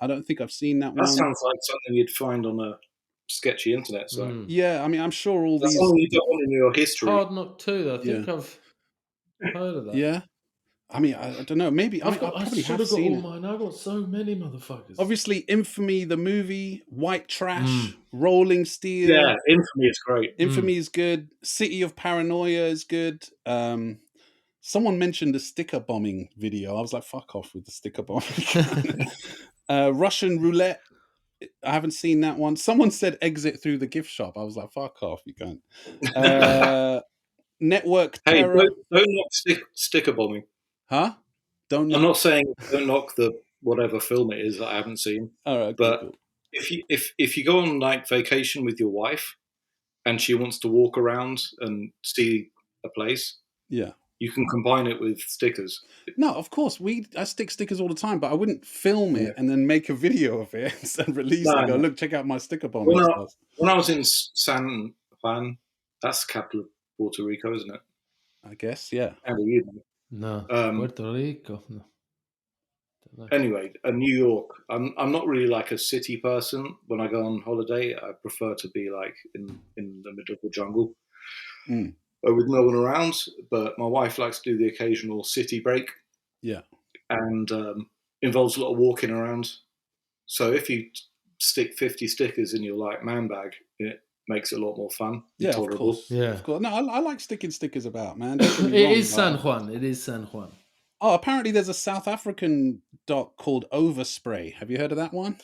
S4: I don't think I've seen that one.
S5: That sounds like something you'd find on a sketchy internet site.
S4: Yeah, I mean, I'm sure all
S5: That's
S4: these.
S5: something you don't want in your history.
S7: Hard Knock 2, I think I've heard of that.
S4: Yeah. I mean, I don't know. Maybe I probably have seen it.
S7: Mine. I've got so many motherfuckers.
S4: Obviously, Infamy, the movie, White Trash, Rolling Steel.
S5: Yeah, Infamy is great.
S4: Infamy is good. City of Paranoia is good. Someone mentioned the sticker bombing video. I was like, fuck off with the sticker bombing. Russian Roulette. I haven't seen that one. Someone said exit through the gift shop. I was like, fuck off, you can't. Network Terror.
S5: Hey, don't knock sticker bombing.
S4: Huh?
S5: I'm not saying don't knock the whatever film it is that I haven't seen.
S4: All right,
S5: but
S4: cool.
S5: if you go on like vacation with your wife and she wants to walk around and see a place, You can combine it with stickers.
S4: No, of course. I stick stickers all the time, but I wouldn't film it and then make a video of it and release it. Go, look, check out my sticker bomb.
S5: When I was in San Juan, that's the capital of Puerto Rico, isn't it?
S4: I guess, yeah.
S7: No, Puerto Rico. No.
S5: Anyway, New York. I'm not really like a city person. When I go on holiday, I prefer to be like in the middle of the jungle with no one around. But my wife likes to do the occasional city break.
S4: Yeah,
S5: and involves a lot of walking around. So if you stick 50 stickers in your like man bag, it makes it a lot more fun.
S4: Yeah,
S5: tolerable.
S4: of course. Yeah, of course. No, I like sticking stickers about, man.
S7: It is San Juan. It is San Juan.
S4: Oh, apparently there's a South African doc called Overspray. Have you heard of that one?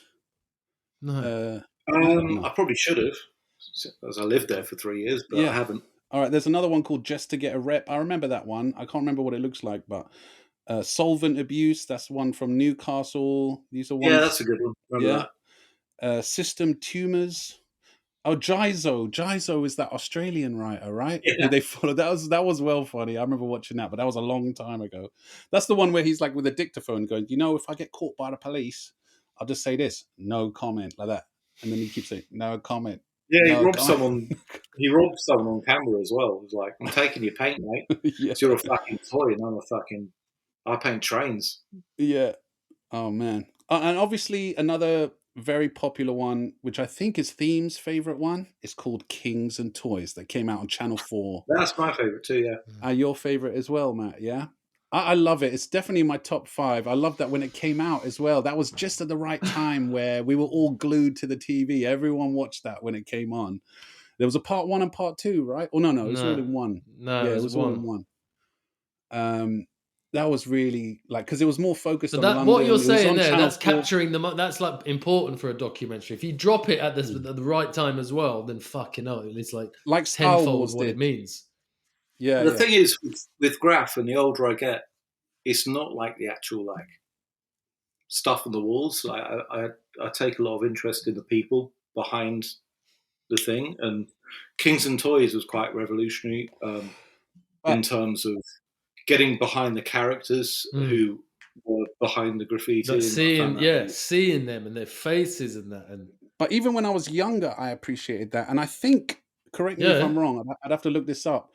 S7: No.
S5: I probably should have, as I lived there for 3 years, but I haven't.
S4: All right, there's another one called Just to Get a Rep. I remember that one. I can't remember what it looks like, but Solvent Abuse, that's one from Newcastle. These are ones.
S5: Yeah, that's a good one. Remember
S4: that. System Tumors. Oh, Jizo. Jizo is that Australian writer, right?
S5: Yeah.
S4: Who they follow. That was well funny. I remember watching that, but that was a long time ago. That's the one where he's like with a dictaphone going, if I get caught by the police, I'll just say this, no comment, like that. And then he keeps saying, no comment.
S5: Yeah, he robbed someone. He robbed someone on camera as well. He was like, I'm taking your paint, mate. Yeah. You're a fucking toy and I paint trains.
S4: Yeah. Oh, man. And obviously another very popular one, which I think is Theme's favourite one, is called Kings and Toys, that came out on Channel 4.
S5: That's my favourite too, yeah.
S4: Your favourite as well, Matt, yeah? I love it. It's definitely in my top 5. I love that when it came out as well. That was just at the right time where we were all glued to the TV. Everyone watched that when it came on. There was a part 1 and part 2, right? Oh, no, it was all in one.
S7: No,
S4: yeah, it was all in one. That was really because it was more focused on London.
S7: What you're saying there, that's capturing that's like important for a documentary. If you drop it at the right time as well, then fucking hell, it's like tenfold what it means.
S4: Yeah.
S5: The thing is with Graff, and the older I get, it's not like the actual like stuff on the walls. I take a lot of interest in the people behind the thing, and Kings and Toys was quite revolutionary in terms of getting behind the characters who were behind the graffiti.
S7: Like seeing them and their faces and that.
S4: But even when I was younger, I appreciated that. And I think, correct me if I'm wrong, I'd have to look this up.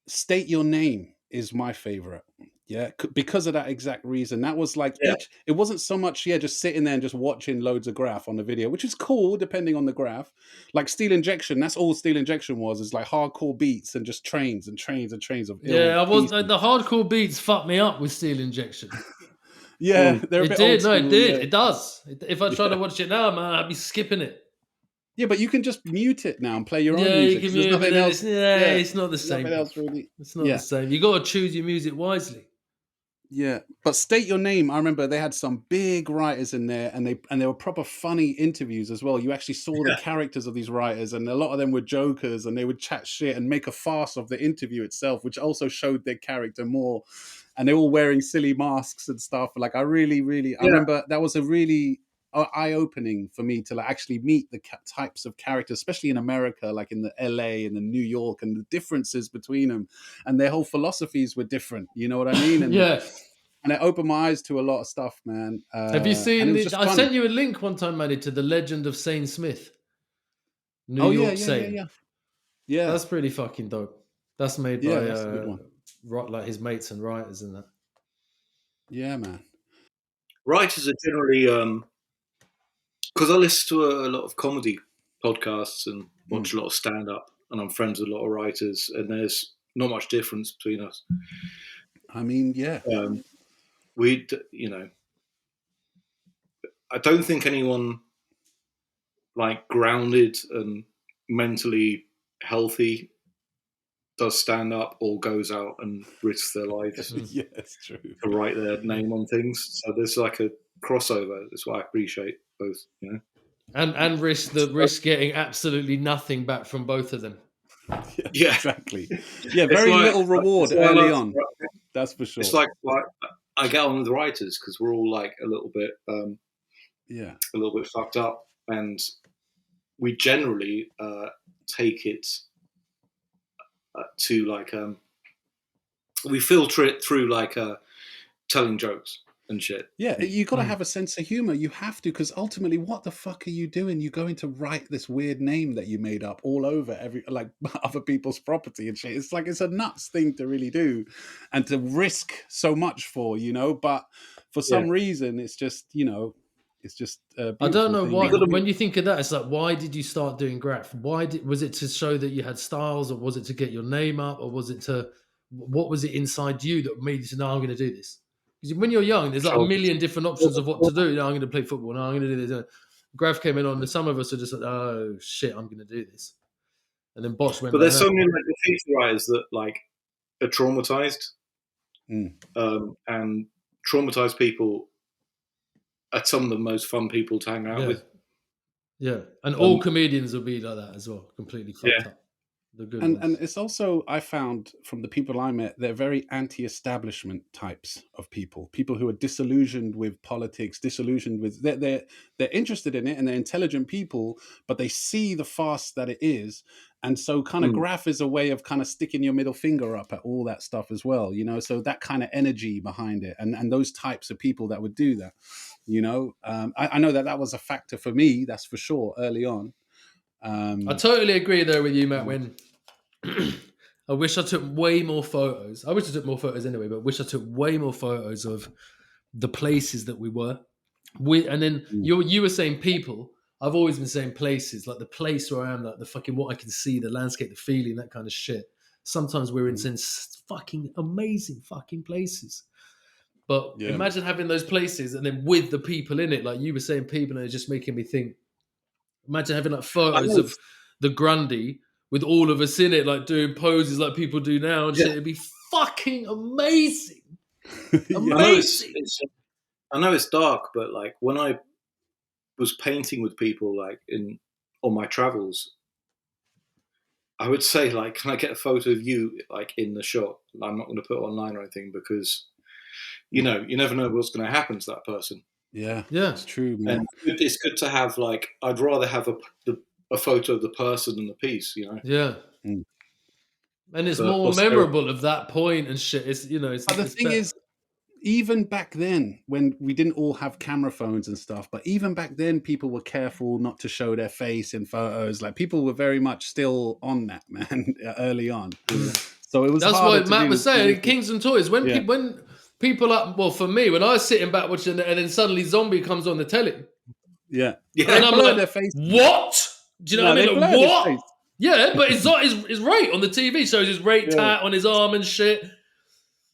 S4: State Your Name is my favorite. Yeah, because of that exact reason. That was like, it wasn't so much, just sitting there and just watching loads of Graff on the video, which is cool, depending on the Graff. Like Steel Injection, that's all Steel Injection was, is like hardcore beats and just trains and trains and trains of
S7: the hardcore beats fucked me up with Steel Injection.
S4: They're a bit old school,
S7: it did. Yeah. It does. If I try to watch it now, man, I'd be skipping it.
S4: Yeah, but you can just mute it now and play your own
S7: You
S4: music.
S7: can mute it. It's not the same.
S4: Really.
S7: It's not the same. You got to choose your music wisely.
S4: Yeah, but State Your Name, I remember they had some big writers in there, and they were proper funny interviews as well. You actually saw the characters of these writers, and a lot of them were jokers, and they would chat shit and make a farce of the interview itself, which also showed their character more. And they're all wearing silly masks and stuff. Like I remember that was a really eye-opening for me to actually meet the types of characters, especially in America, like in the LA and the New York, and the differences between them, and their whole philosophies were different. You know what I mean? And, and it opened my eyes to a lot of stuff, man.
S7: Have you seen? I sent you a link one time, Maddie, to The Legend of Sane Smith. New York Sane. Yeah, that's pretty fucking dope. That's made by
S4: that's a good one.
S7: Like his mates and writers and that.
S4: Yeah, man.
S5: Writers are generally because I listen to a lot of comedy podcasts and watch a lot of stand-up, and I'm friends with a lot of writers, and there's not much difference between us.
S4: I mean,
S5: I don't think anyone like grounded and mentally healthy does stand up or goes out and risks their lives
S4: it's true.
S5: to write their name on things. So there's like a crossover. That's why I appreciate both,
S7: and risk getting absolutely nothing back from both of them.
S4: Yeah, exactly. Yeah, very little reward early on. That's for sure.
S5: It's like I get on with writers because we're all like a little bit fucked up, and we generally take it to like we filter it through like telling jokes and shit.
S4: Yeah, you got to have a sense of humor. You have to, because ultimately, what the fuck are you doing? You're going to write this weird name that you made up all over other people's property and shit. It's like, it's a nuts thing to really do, and to risk so much for, But for some reason, it's just, it's just.
S7: I don't know why.
S5: Thing.
S7: When you think of that, it's like, why did you start doing Graff? Was it to show that you had styles, or was it to get your name up, or was it what was it inside you that made you say, no, I'm going to do this? Because when you're young, there's like a million different options of what to do. No, I'm going to play football. No, I'm going to do this. Graff came in on, and some of us are just like, oh shit, I'm going to do this. And then Bosch went.
S5: But there's so many like graffiti writers that like are traumatized, and traumatized people are some of the most fun people to hang out with.
S7: Yeah, and all comedians will be like that as well, completely fucked up.
S4: And it's also, I found from the people I met, they're very anti-establishment types of people who are disillusioned with politics, disillusioned with, they're interested in it, and they're intelligent people, but they see the farce that it is. And so kind of Graff is a way of kind of sticking your middle finger up at all that stuff as well, so that kind of energy behind it, and those types of people that would do that, I know that was a factor for me, that's for sure, early on.
S7: I totally agree there with you, Matt. When I wish I took way more photos. I wish I took more photos anyway, but I wish I took way more photos of the places that we were. And then you were saying people. I've always been saying places, like the place where I am, like the fucking what I can see, the landscape, the feeling, that kind of shit. Sometimes we're in some fucking amazing fucking places. But imagine having those places and then with the people in it, like you were saying, people, and it's just making me think. Imagine having like photos of the Grundy with all of us in it, like doing poses like people do now and shit. It'd be fucking amazing. Amazing.
S5: I know it's dark, but like when I was painting with people like on my travels, I would say like, can I get a photo of you like in the shot? I'm not going to put it online or anything because, you never know what's going to happen to that person.
S4: Yeah, it's true, man.
S5: And it's good to have like, I'd rather have a photo of the person than the piece,
S7: Yeah. And it's more memorable of that point and shit. It's
S4: But the thing is, even back then, when we didn't all have camera phones and stuff, but even back then, people were careful not to show their face in photos. Like people were very much still on that, man, early on. So it was.
S7: That's what Matt was saying. Kings and Toys. When people for me, when I was sitting back watching it, and then suddenly Zombie comes on the telly.
S4: Yeah.
S7: And I'm like, their face. What? Do you know what I mean? Like, what? Yeah, but it's right on the TV. Shows his rate tat on his arm and shit.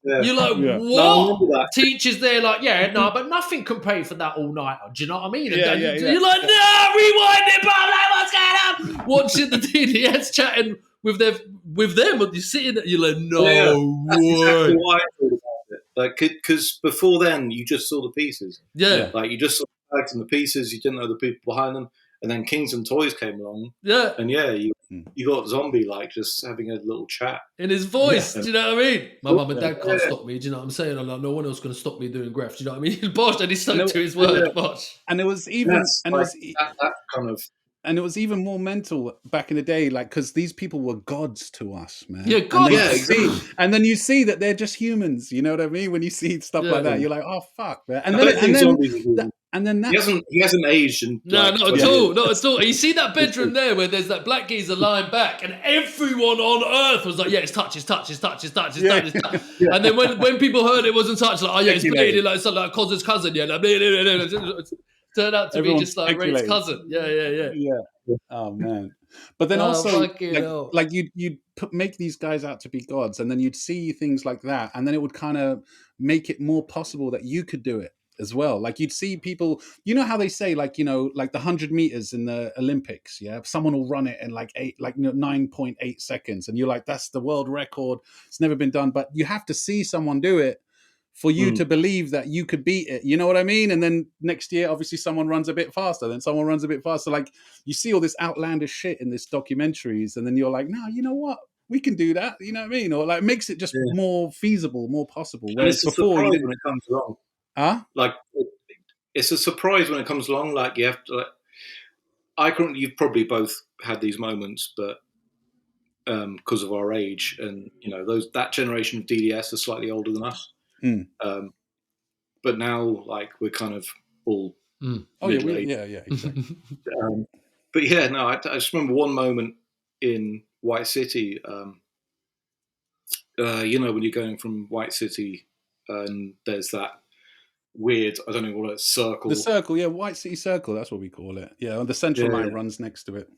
S7: Yeah. You're like, what? No, teachers there like, but nothing can pay for that all night. Do you know what I mean? You're like, no, rewind it, bro. Like, what's going on? Watching the DDS chatting with them, you're sitting there, you're like, no
S5: That's exactly why I thought about it. Like, because before then, you just saw the pieces.
S7: Yeah.
S5: Like, you just saw the bags and the pieces. You didn't know the people behind them. And then Kings and Toys came along.
S7: Yeah.
S5: And you got Zombie, like, just having a little chat.
S7: In his voice, do you know what I mean? My mum and dad can't stop me, do you know what I'm saying? I'm like, no one else is going to stop me doing Graff, do you know what I mean? Bosh, and he stuck to his word, Bosh.
S4: And it was even...
S5: that kind of...
S4: And it was even more mental back in the day, like, because these people were gods to us, man.
S7: Yeah, gods.
S4: And then you see that they're just humans, you know what I mean? When you see stuff like that, you're like, oh, fuck, man. And then
S5: he hasn't aged.
S7: No, not at all. Not at all. You see that bedroom there where there's that black geezer lying back, and everyone on earth was like, it's touch. And then when people heard it wasn't touch, like, it's bleeding, like something like Cos's cousin, turned out to be just like Ray's cousin. Yeah.
S4: Oh man! But then also, like you'd make these guys out to be gods, and then you'd see things like that, and then it would kind of make it more possible that you could do it as well. Like you'd see people, you know how they say, like the 100 meters in the Olympics, someone will run it in 9.8 seconds, and you're like, that's the world record. It's never been done, but you have to see someone do it for you to believe that you could beat it. You know what I mean? And then next year, obviously someone runs a bit faster, then someone runs a bit faster. Like you see all this outlandish shit in this documentaries, and then you're like, no, you know what? We can do that. You know what I mean? Or like it makes it just more feasible, more possible.
S5: Whereas before, when it comes along.
S4: Like
S5: it's a surprise when it comes along. Like you have to, you've probably both had these moments, but because of our age, and that generation of DDS are slightly older than us. But now, like, we're kind of all
S4: exactly.
S5: But yeah, no, I just remember one moment in White City. When you're going from White City, and there's that weird, I don't know what it's, circle.
S4: The circle, White City Circle, that's what we call it. Yeah, and the central line runs next to it.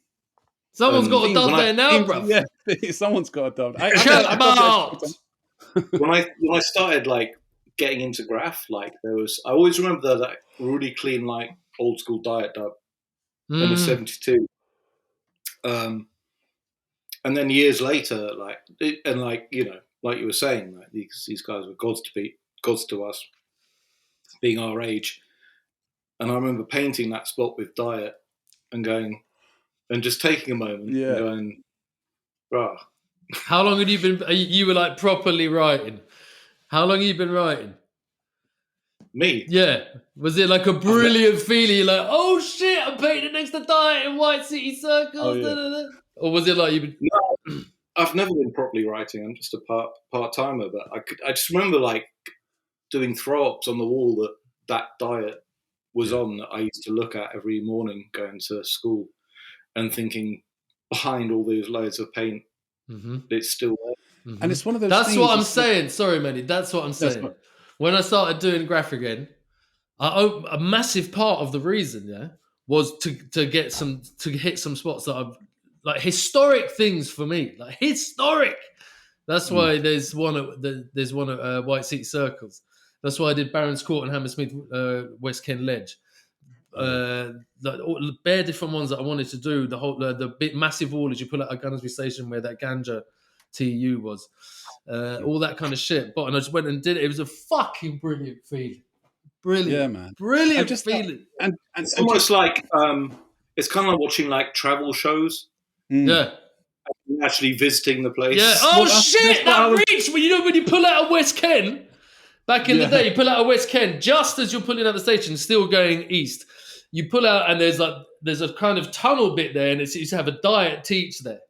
S7: Someone's got a dub there now, bro.
S4: Yeah, someone's got a dub.
S7: Shut up!
S5: When I started like getting into Graff, like I always remember that really clean, like old school diet dub in the 72. And then years later, like you were saying, like these guys were gods to us, being our age. And I remember painting that spot with diet and going, and just taking a moment and going, bruh.
S7: How long had you been? You were like properly writing. How long have you been writing?
S5: Me?
S7: Yeah. Was it like a brilliant feeling? You're like, oh shit, I'm painting next to diet in White City Circles.
S4: Oh, yeah.
S7: Or was it like you've been?
S5: No, I've never been properly writing. I'm just a part timer. But I just remember like doing throw-ups on the wall that diet was on, that I used to look at every morning going to school, and thinking, behind all those loads of paint, it's still there.
S4: And it's one of those.
S7: That's what I'm saying. Sorry, Manny. That's what I'm saying. When I started doing Graff again, a massive part of the reason, was to hit some spots that I've like historic things for me, like historic. That's why there's one at White City Circles. That's why I did Barron's Court and Hammersmith West Kent Ledge. Bare different ones that I wanted to do. The big massive wall as you pull out a Gunnersby Station where that ganja TU was. All that kind of shit. But I just went and did it. It was a fucking brilliant feeling. Brilliant.
S4: Yeah, man.
S7: Brilliant feeling.
S5: And it's almost like it's kind of like watching like travel shows.
S7: Yeah.
S5: Actually visiting the place.
S7: Yeah. Oh shit! That reach when you pull out of West Kent. Back in the day, you pull out of West Kent just as you're pulling out the station, still going east. You pull out and there's a kind of tunnel bit there, and it used to have a diet teach there.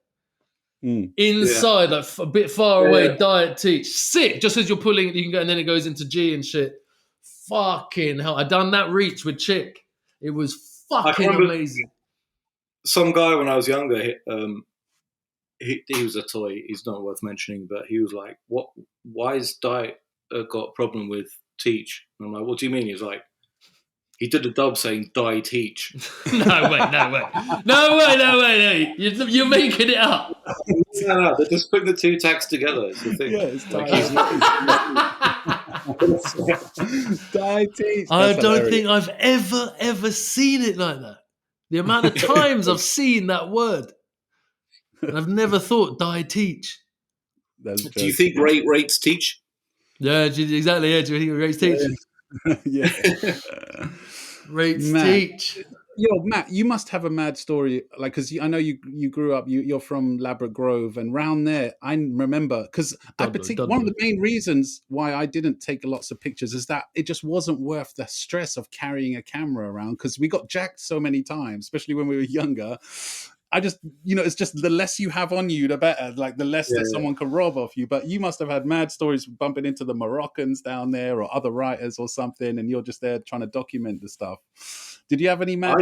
S7: Inside, like a bit far away, diet teach. Sick. Just as you're pulling, you can go, and then it goes into G and shit. Fucking hell! I done that reach with Chick. It was fucking amazing.
S5: Some guy when I was younger, he was a toy. He's not worth mentioning, but he was like, "What? Why is diet got a problem with teach?" And I'm like, "What do you mean?" He's like, he did a dub saying "die teach."
S7: No way. You're making it up.
S5: No, they're just putting the two tags together. It's the thing.
S4: Yeah, it's die teach.
S7: I don't think I've ever seen it like that. The amount of times I've seen that word, and I've never thought die teach.
S5: Do you think rates teach?
S7: Yeah, exactly. Yeah, do you think rates teach?
S4: Yeah.
S7: Rates teach.
S4: Yo, Matt, you must have a mad story, like, because I know you grew up. You're from Ladbroke Grove, and round there, I remember because one of the main reasons why I didn't take lots of pictures is that it just wasn't worth the stress of carrying a camera around, because we got jacked so many times, especially when we were younger. I just, it's just the less you have on you, the better. Like the less that someone can rob off you. But you must have had mad stories bumping into the Moroccans down there or other writers or something, and you're just there trying to document the stuff. Did you have any mad?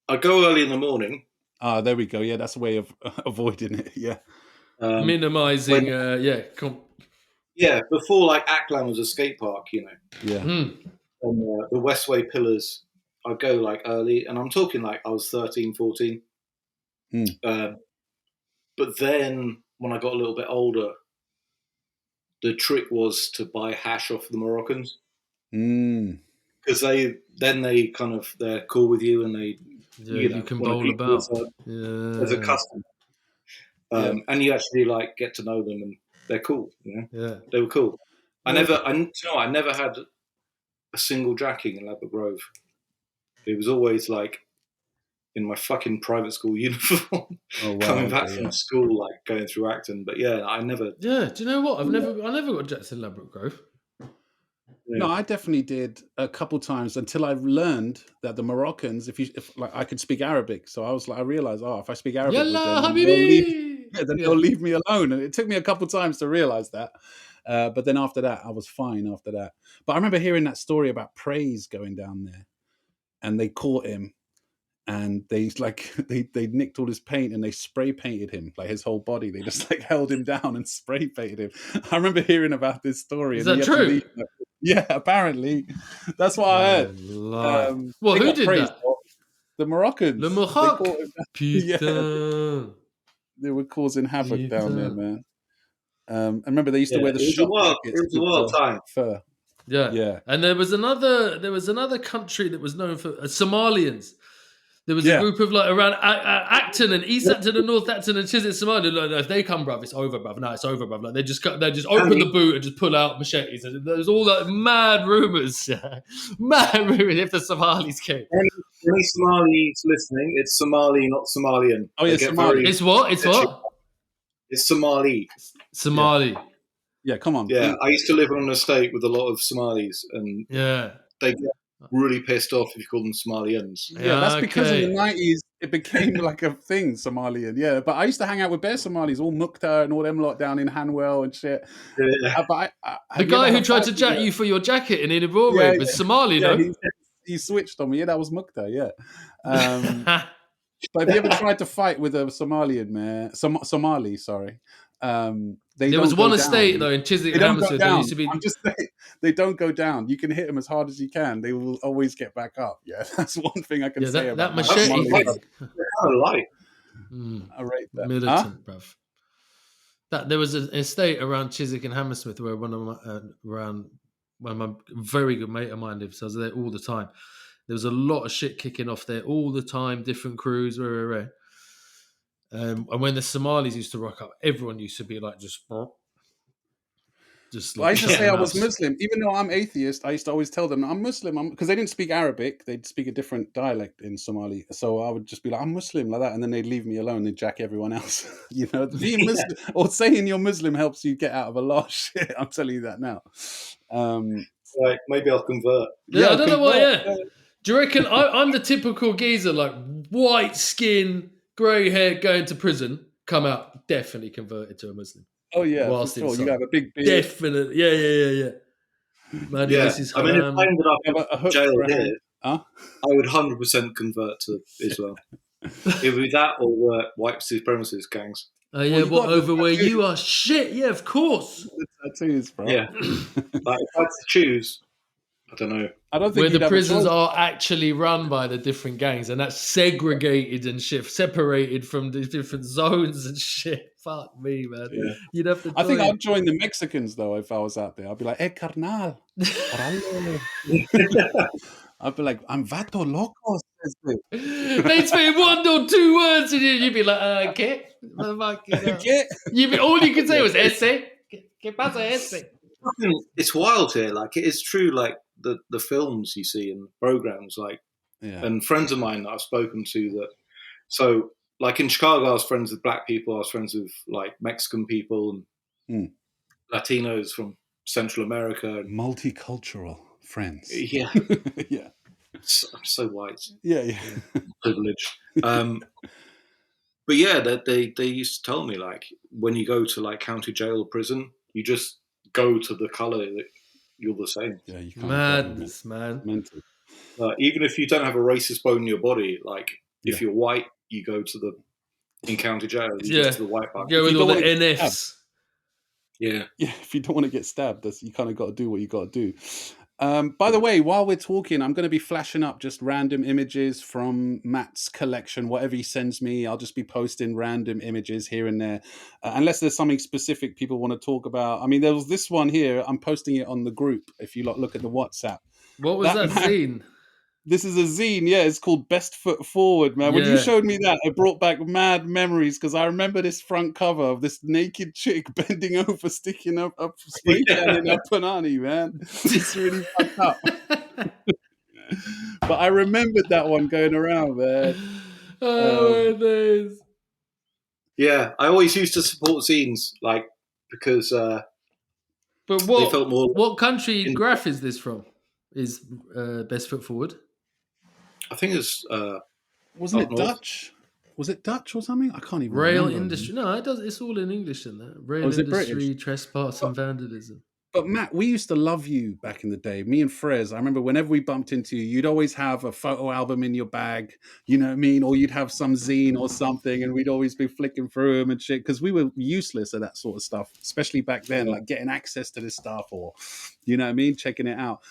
S5: I go early in the morning.
S4: Ah, there we go. Yeah, that's a way of avoiding it. Yeah,
S7: minimizing.
S5: Yeah, before like Acklam was a skate park,
S4: Yeah.
S5: And the Westway Pillars. I'd go like early, and I'm talking like I was 13, 14. But then when I got a little bit older, the trick was to buy hash off the Moroccans. Because they're cool with you, and they
S7: you can bowl about.
S5: As a custom. And you actually like get to know them, and they're cool.
S7: Yeah,
S5: they were cool. I never had a single jacking in Ladbroke Grove. It was always like in my fucking private school uniform, coming back from school, like going through Acton. But I never.
S7: Yeah, do you know what? I never got jacked in Ladbroke Grove.
S4: Yeah. No, I definitely did a couple times until I learned that the Moroccans, if I could speak Arabic, so I realized, if I speak Arabic, then they'll leave me alone. And it took me a couple times to realize that. But then after that, I was fine after that. But I remember hearing that story about Praise going down there, and they caught him, and they nicked all his paint and they spray painted him, like his whole body. They just like held him down and spray painted him. I remember hearing about this story.
S7: Is that true?
S4: Yeah, apparently. That's what I heard.
S7: Well, who did that?
S4: The Moroccans.
S7: Le Maroc.
S4: Yeah. They were causing havoc down there, man. I remember they used to wear the shot jackets.
S5: It was a wild time.
S4: Fur.
S7: Yeah. And there was another country that was known for Somalians. There was a group of like around Acton and East Acton and North Acton and Chiswick, Somalia. Like, if they come, bruv, it's over, bruv. No, it's over, bruv. Like they just open the boot and just pull out machetes. And there's all that mad rumors, if the Somalis came.
S5: Any Somalis listening, it's Somali, not Somalian.
S4: Oh yeah, Somali.
S7: It's what? It's what?
S5: It's Somali.
S7: Somali.
S4: Yeah, come on.
S5: Yeah, I used to live on an estate with a lot of Somalis, and they get really pissed off if you call them Somalians.
S4: Yeah, that's because in the 90s it became like a thing, Somalian. Yeah, but I used to hang out with bare Somalis, all Mukhtar and all them lot down in Hanwell and shit.
S5: Yeah.
S4: But
S7: the guy who tried to jack you for your jacket in Broadway was Somali, no?
S4: He switched on me. Yeah, that was Mukhtar. Yeah. But have you ever tried to fight with a Somalian man? Somali, sorry. There
S7: was one estate though in Chiswick and Hammersmith. There used to be.
S4: I'm just saying, they don't go down. You can hit them as hard as you can. They will always get back up. Yeah, that's one thing I can say about
S7: that machete.
S5: They're kind of light.
S4: I rate that.
S7: Militant, bruv. There was an estate around Chiswick and Hammersmith where one of my very good mate of mine lives. So I was there all the time. There was a lot of shit kicking off there all the time. Different crews, and when the Somalis used to rock up, everyone used to be like, just like,
S4: I used to say I was Muslim, even though I'm atheist. I used to always tell them I'm Muslim, because they didn't speak Arabic; they'd speak a different dialect in Somali. So I would just be like, I'm Muslim, like that, and then they'd leave me alone. They'd jack everyone else. Being Muslim or saying you're Muslim helps you get out of a lot of shit. I'm telling you that now.
S5: Right, maybe I'll convert.
S7: Yeah, I don't know why. Yeah, do you reckon I'm the typical geezer, like white skin, grey hair, going to prison, come out definitely converted to a Muslim?
S4: Oh yeah, for sure. You have a big beard.
S7: Definitely, yeah. Man, this is
S5: I mean, if I ended up in jail here,
S4: I
S5: would 100% convert to Islam. It would be that or white supremacist gangs.
S7: Oh yeah, what over where you are? Shit, yeah, of course.
S4: The tattoos, bro.
S5: Yeah, like if I had to choose, I don't know.
S4: I don't think
S7: where the prisons are actually run by the different gangs, and that's segregated and shit, separated from the different zones and shit. Fuck me, man. Yeah. You'd have to.
S4: I think I'd join the Mexicans though if I was out there. I'd be like, "Hey, carnal." I'd be like, "I'm vato loco."
S7: They'd say one or two words, and you'd be like, "Okay." All you could say was "Ese." ¿Qué pasa, ese?
S5: It's wild here. Like it is true. Like the films you see and programs, like, and friends of mine that I've spoken to that. So, like in Chicago, I was friends with black people. I was friends with like Mexican people and Latinos from Central America. And,
S4: multicultural friends.
S5: Yeah,
S4: yeah.
S5: I'm so white.
S4: Yeah.
S5: Privilege. But yeah, they used to tell me like when you go to like county jail or prison, you just go to the colour that you're the same.
S4: Yeah, you can't.
S7: Madness, man.
S4: Mental.
S5: Even if you don't have a racist bone in your body, like if you're white, you go to in county jail. You go to the white bar.
S7: Go with all the NFs.
S5: Yeah.
S4: If you don't want to get stabbed, you kind of got to do what you got to do. By the way, while we're talking, I'm going to be flashing up just random images from Matt's collection. Whatever he sends me, I'll just be posting random images here and there. Unless there's something specific people want to talk about. I mean, there was this one here. I'm posting it on the group if you look at the WhatsApp.
S7: What was that zine?
S4: This is a zine, yeah. It's called Best Foot Forward, man. When you showed me that, it brought back mad memories because I remember this front cover of this naked chick bending over, sticking up spray can in her panani, man. It's really fucked up. But I remembered that one going around, man.
S7: Oh, my days.
S5: Yeah, I always used to support zines, like, because
S7: but
S5: they felt more...
S7: What country Graff is this from? Is Best Foot Forward?
S5: I think it's...
S4: Wasn't it Dutch? Was it Dutch or something? I can't even
S7: Rail
S4: remember.
S7: industry. No, it does. It's all in English in there. Rail
S4: is it
S7: industry,
S4: British?
S7: trespass, and vandalism.
S4: But Matt, we used to love you back in the day. Me and Frez, I remember whenever we bumped into you, you'd always have a photo album in your bag, you know what I mean? Or you'd have some zine or something, and we'd always be flicking through them and shit, because we were useless at that sort of stuff, especially back then, like getting access to this stuff or, you know what I mean, checking it out.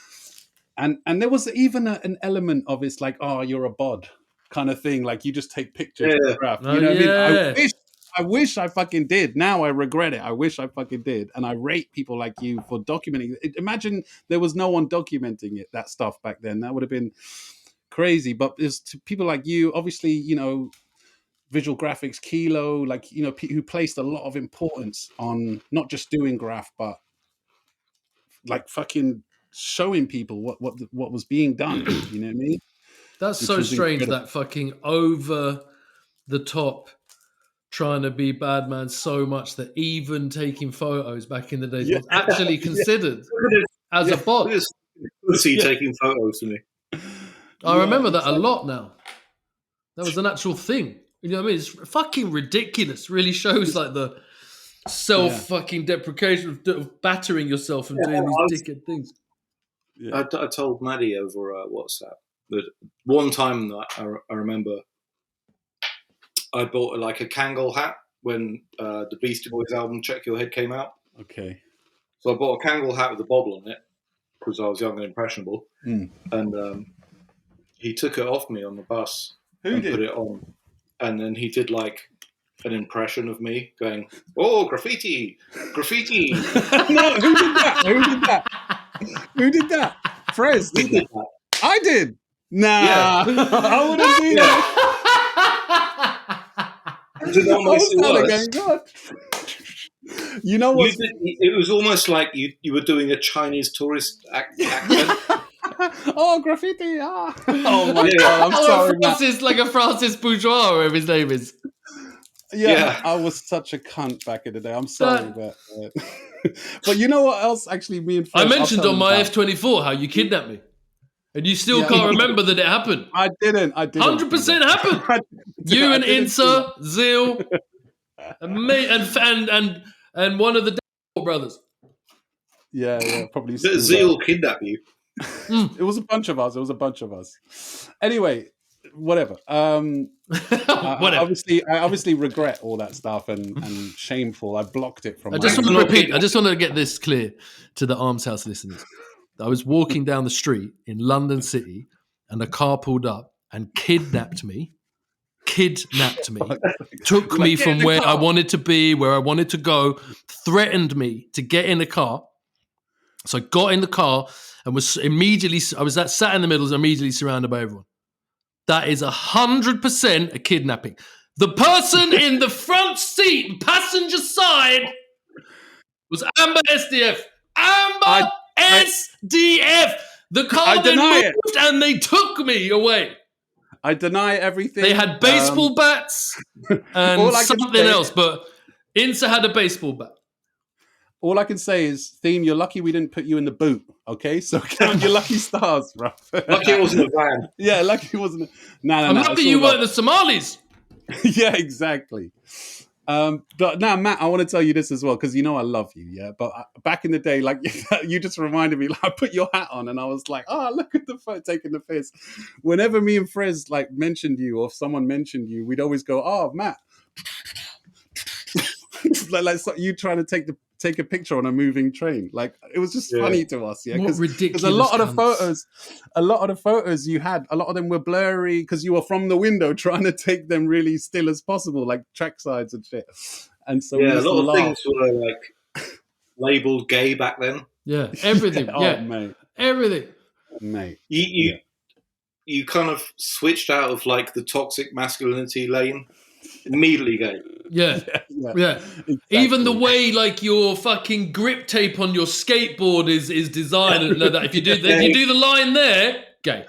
S4: And there was even an element of it's like, oh, you're a bod kind of thing. Like you just take pictures of the graph. You know what I mean? I wish I fucking did. Now I regret it. I wish I fucking did. And I rate people like you for documenting it. Imagine there was no one documenting it, that stuff back then. That would have been crazy. But there's people like you, obviously, you know, visual graphics, Kilo, like, you know, who placed a lot of importance on not just doing graph, but like fucking showing people what was being done. You know what I mean?
S7: That's so strange, incredible. That fucking over the top trying to be bad man so much that even taking photos back in the days was actually considered as a bot.
S5: Pussy taking photos to me.
S7: I remember that a lot now. That was an actual thing. You know what I mean? It's fucking ridiculous. Really shows like the fucking deprecation of battering yourself and doing these dickhead things.
S5: Yeah. I told Maddie over WhatsApp that one time that I remember I bought like a Kangol hat when the Beastie Boys album Check Your Head came out.
S4: Okay.
S5: So I bought a Kangol hat with a bobble on it because I was young and impressionable. And he took it off me on the bus and put it on. And then he did like an impression of me going, "Oh, graffiti, graffiti."
S4: No, who did that? Who did that? Who did that? Frez did that. I did. Nah, I wouldn't do that. You know what?
S5: It was almost like you were doing a Chinese tourist accent.
S4: Oh, graffiti! Ah. Oh my god! I'm sorry,
S7: Francis, like a Francis Bourgeois, whatever his name is.
S4: Yeah, I was such a cunt back in the day. I'm sorry, but you know what else? Actually, me and Fred,
S7: I mentioned on my F24 how you kidnapped me. And you still can't remember that it happened.
S4: I didn't.
S7: 100% happened. You and Insa, Zil, and me, and one of the brothers.
S4: Yeah, probably.
S5: Zil kidnapped you.
S4: It was a bunch of us. Anyway, whatever.
S7: Whatever.
S4: I obviously regret all that stuff and shameful. I blocked it from.
S7: I just want to repeat. I just want to get this clear to the Arms House listeners. I was walking down the street in London City and a car pulled up and kidnapped me, took me from where I wanted to be, where I wanted to go, threatened me to get in the car. So I got in the car and was sat in the middle, was immediately surrounded by everyone. That is 100% a kidnapping. The person in the front seat, passenger side, was Amba SDF. Amba SDF. The car then moved and they took me away.
S4: I deny everything.
S7: They had baseball bats and something else, but Insa had a baseball bat.
S4: All I can say is, Theme, you're lucky we didn't put you in the boot, okay? So count your lucky stars, bro.
S5: Lucky it wasn't a van.
S4: Yeah, lucky it wasn't.
S7: I'm lucky you weren't the Somalis.
S4: Yeah, exactly. But now, Matt, I want to tell you this as well, because you know I love you, yeah? But back in the day, like, you just reminded me, like, I put your hat on and I was like, oh, look at the photo taking the piss. Whenever me and Frez, like, mentioned you or someone mentioned you, we'd always go, oh, Matt. like so you trying to take a picture on a moving train. Like, it was just funny to us, yeah? Because a lot of the photos you had, a lot of them were blurry because you were from the window trying to take them really still as possible, like track sides and shit. And so
S5: a lot of things were like labeled gay back then.
S7: Yeah, everything.
S4: Mate.
S7: Everything.
S4: Mate.
S5: You kind of switched out of like the toxic masculinity lane. Immediately gay.
S7: Yeah. Exactly. Even the way like your fucking grip tape on your skateboard is designed and like that. If you do the line there, gay.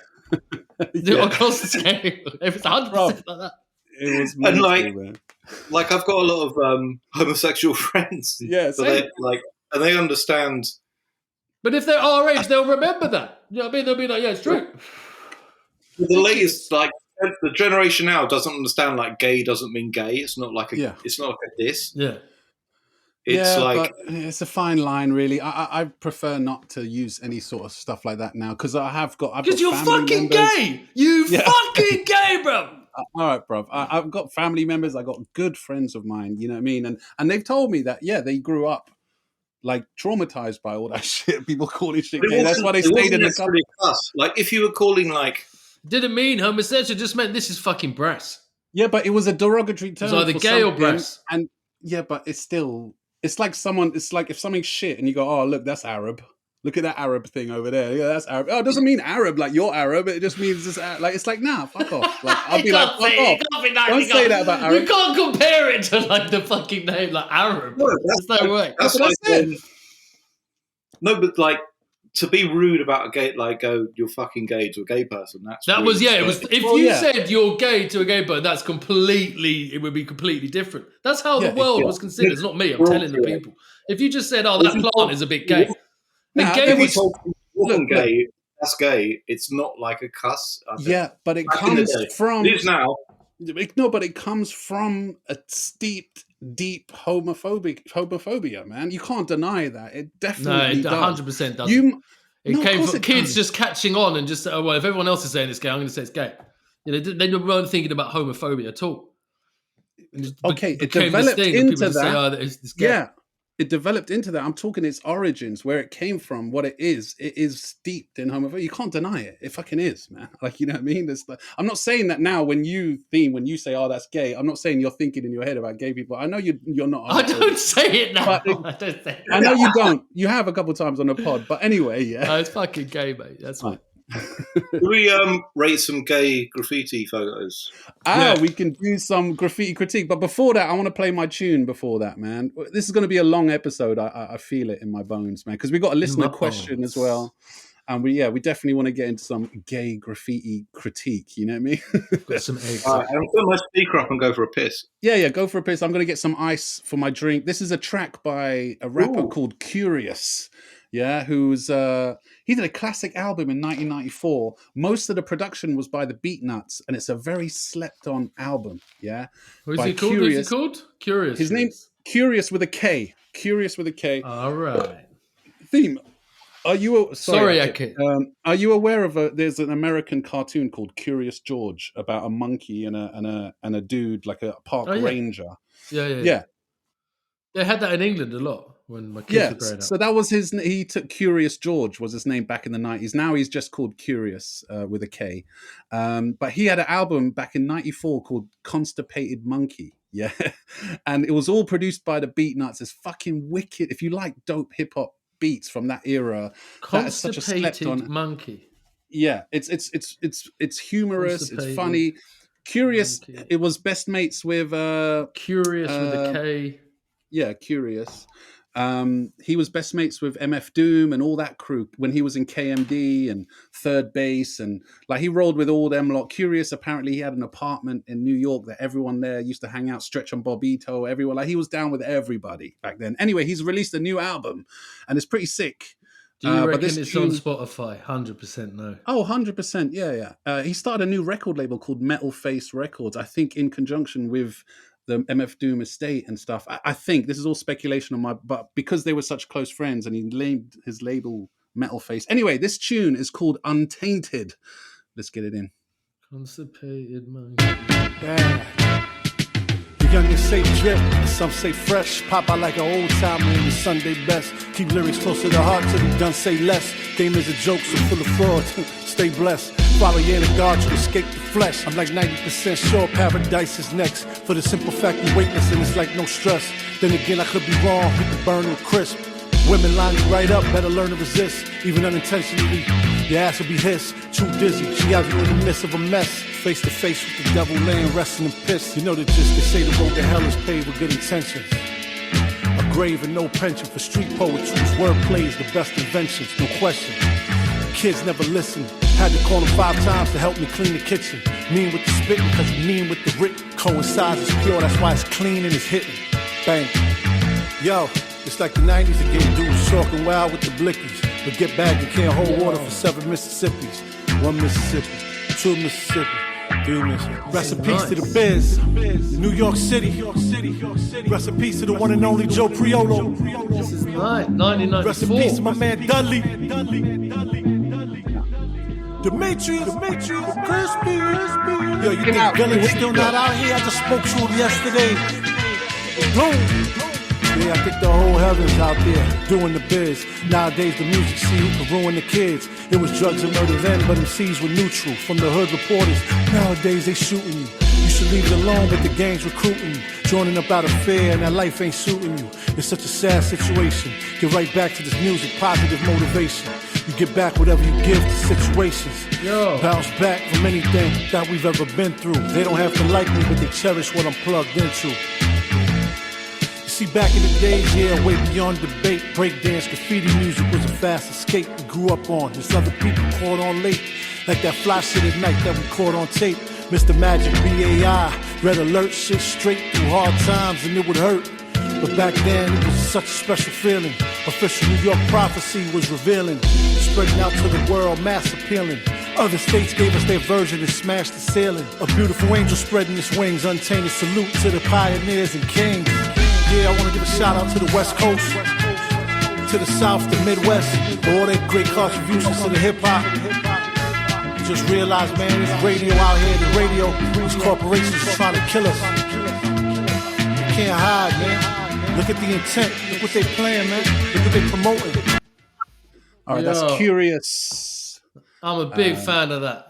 S7: Across the scale. If it's 100% like that.
S4: It was
S5: and like I've got a lot of homosexual friends.
S4: Yeah,
S5: so they understand.
S7: But if they're our age, they'll remember that. You know what I mean? They'll be like, yeah, it's true.
S5: The latest like the generation now doesn't understand like gay doesn't mean gay. It's not like it's not like a diss.
S7: Yeah.
S4: It's like it's a fine line, really. I prefer not to use any sort of stuff like that now because I've got
S7: you're fucking
S4: members.
S7: gay. You fucking gay, bro.
S4: All right, bro. I've got family members. I got good friends of mine. You know what I mean? And they've told me that they grew up like traumatized by all that shit. People calling shit gay. That's why they stayed in the country.
S5: Like if you were calling like
S7: didn't mean homosexual, just meant this is fucking brass.
S4: Yeah, but it was a derogatory term.
S7: It's either gay or brass.
S4: And but it's still. It's like if something's shit and you go, oh, look, that's Arab. Look at that Arab thing over there. Yeah, that's Arab. Oh, it doesn't mean Arab like you're Arab. It just means it's like, nah, fuck off. Like, I'll be like, fuck off. Don't say that about Arab.
S7: You can't compare it to like the fucking name like Arab.
S5: No,
S7: there's no way.
S5: That's like, no, but like to be rude about a gay, like go, you're fucking gay to a gay person. It was. If you said you're gay to a gay person, it would be completely different. That's how the world was considered. It's not me. I'm telling the people. If you just said, "Oh, that plant is a bit gay," gay was gay. That's gay. It's not like a cuss.
S4: But it comes from.
S5: It is now.
S4: No, but it comes from a steeped, deep homophobia, man. You can't deny that. It definitely does.
S7: 100% does. It came from kids just catching on and just, oh, well, if everyone else is saying it's gay, I'm going to say it's gay. You know, they weren't thinking about homophobia at all.
S4: It developed into that. It's gay. Yeah. It developed into that. I'm talking its origins, where it came from, what it is. It is steeped in homophobia. You can't deny it. It fucking is, man. Like, you know what I mean? I'm not saying that now when you say, oh, that's gay, I'm not saying you're thinking in your head about gay people. I know you're not.
S7: I don't say it now.
S4: I know you don't. You have a couple times on the pod. But anyway, yeah.
S7: No, it's fucking gay, mate. That's fine.
S5: Can we rate some gay graffiti photos?
S4: We can do some graffiti critique. But before that, I want to play my tune before that, man. This is going to be a long episode. I feel it in my bones, man. Because we got a listener question as well. And we definitely want to get into some gay graffiti critique. You know what I mean?
S7: Got some eggs.
S5: All right, I'm put my speaker up and go for a piss.
S4: Yeah, go for a piss. I'm going to get some ice for my drink. This is a track by a rapper called Kurious. Yeah, who's he did a classic album in 1994. Most of the production was by the Beatnuts, and it's a very slept-on album. Yeah,
S7: Who's he called? Kurious.
S4: His name's Kurious with a K. Kurious with a K.
S7: All right.
S4: Theme. Are you
S7: sorry? I can't.
S4: Are you aware of there's an American cartoon called Curious George about a monkey and a dude like a park ranger?
S7: Yeah. They had that in England a lot. When my kids were growing up.
S4: So that was he took Curious George was his name back in the 90s. Now he's just called Kurious with a K. But he had an album back in 94 called Constipated Monkey. Yeah. And it was all produced by the Beatnuts. It's fucking wicked. If you like dope hip hop beats from that era, that is such a slept-on
S7: monkey.
S4: Yeah, it's humorous, it's funny. Kurious, monkey. It was best mates with
S7: Kurious with a K.
S4: Yeah, Kurious. He was best mates with MF Doom and all that crew when he was in KMD and Third Base, and like he rolled with all them lot. Kurious, apparently he had an apartment in New York that everyone there used to hang out, Stretch and Bobbito, everyone. Like he was down with everybody back then. Anyway, he's released a new album and it's pretty sick.
S7: Do you reckon it's on Spotify? 100% no.
S4: Oh, 100%. Yeah. He started a new record label called Metal Face Records, I think in conjunction with the MF Doom estate and stuff. I think this is all speculation on but because they were such close friends and he named his label Metal Face. Anyway, this tune is called Untainted. Let's get it in.
S7: Constipated monkey.
S11: Yeah. The youngest say drip, some say fresh. Pop out like an old timer in the Sunday best. Keep lyrics close to the heart till we done say less. Game is a joke, so full of fraud. Stay blessed. Follow you in the guard to escape the flesh. I'm like 90% sure paradise is next. For the simple fact you weightless and it's like no stress. Then again, I could be wrong, hit the burn with crisp. Women line you right up, better learn to resist. Even unintentionally, your ass will be hissed. Too dizzy, she has you in the midst of a mess. Face to face with the devil laying, resting and pissed. You know the gist, they say the road to hell is paved with good intentions. A grave and no pension for street poetry. Wordplay is the best inventions, no question. Kids never listen. Had to call them 5 times to help me clean the kitchen. Mean with the spitting, cause you mean with the writ. Coincides is pure, that's why it's clean and it's hitting. Bang. Yo, it's like the 90s again, dudes talking wild with the blickies. But get back and can't hold water for 7 Mississippis. 1 Mississippi, 2 Mississippi, Rest in peace to the Biz. New York City. Rest in peace to the one and only Joe Priolo.
S7: This is nice. 1994.
S11: Rest in peace to my man Dudley. Demetrius, Crispy. Yo, you think Villain's still not out here? I just spoke to him yesterday. Boom. Yeah, I think the whole heaven's out there doing the biz. Nowadays the music scene who can ruin the kids. It was drugs and murder then, but MCs were neutral. From the hood reporters, nowadays they shooting you. You should leave it alone, but the gang's recruiting you. Joining up out of fear and that life ain't suiting you. It's such a sad situation. Get right back to this music, positive motivation. You get back whatever you give to situations.
S7: Yo.
S11: Bounce back from anything that we've ever been through. They don't have to like me, but they cherish what I'm plugged into. See, back in the days, yeah, way beyond debate, breakdance, graffiti music was a fast escape we grew up on. There's other people caught on late, like that fly shit at night that we caught on tape. Mr. Magic, BAI, red alert shit straight through hard times and it would hurt. But back then, it was such a special feeling. Official New York prophecy was revealing, spreading out to the world, mass appealing. Other states gave us their version and smashed the ceiling. A beautiful angel spreading its wings, untainted salute to the pioneers and kings. Yeah, I want to give a shout out to the West Coast, to the South, the Midwest, for all their great contributions to the hip hop. You just realize, man, this radio out here, the radio, these corporations are trying to kill us. You can't hide, man. Look at the intent. Look what they playing, man. Look what they promoting.
S4: All right, that's Kurious.
S7: I'm a big fan of that.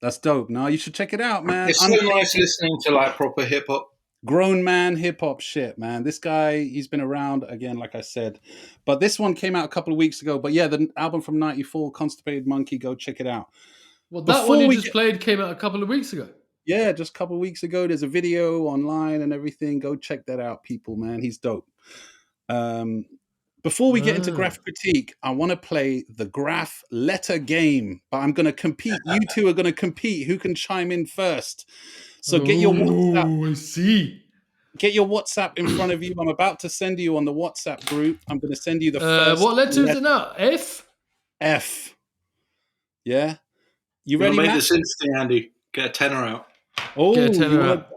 S4: That's dope. No, you should check it out, man.
S5: It's so nice listening to like proper hip hop.
S4: Grown man hip hop shit, man. This guy, he's been around again, like I said. But this one came out a couple of weeks ago. But yeah, the album from '94, Constipated Monkey, go check it out.
S7: Well, that one you just played came out a couple of weeks ago.
S4: Yeah, just a couple of weeks ago. There's a video online and everything. Go check that out, people, man. He's dope. Before we get into Graff Critique, I want to play the Graff letter game. But I'm going to compete. You two are going to compete. Who can chime in first? So get your WhatsApp.
S7: I see.
S4: Get your WhatsApp in front of you. I'm about to send you on the WhatsApp group. I'm going to send you the first.
S7: What letter is it now? F?
S4: F. Yeah. You ready,
S5: Make
S4: Matt?
S5: this interesting, Andy. Get a tenner out.
S4: Oh,
S7: Get a tenner out.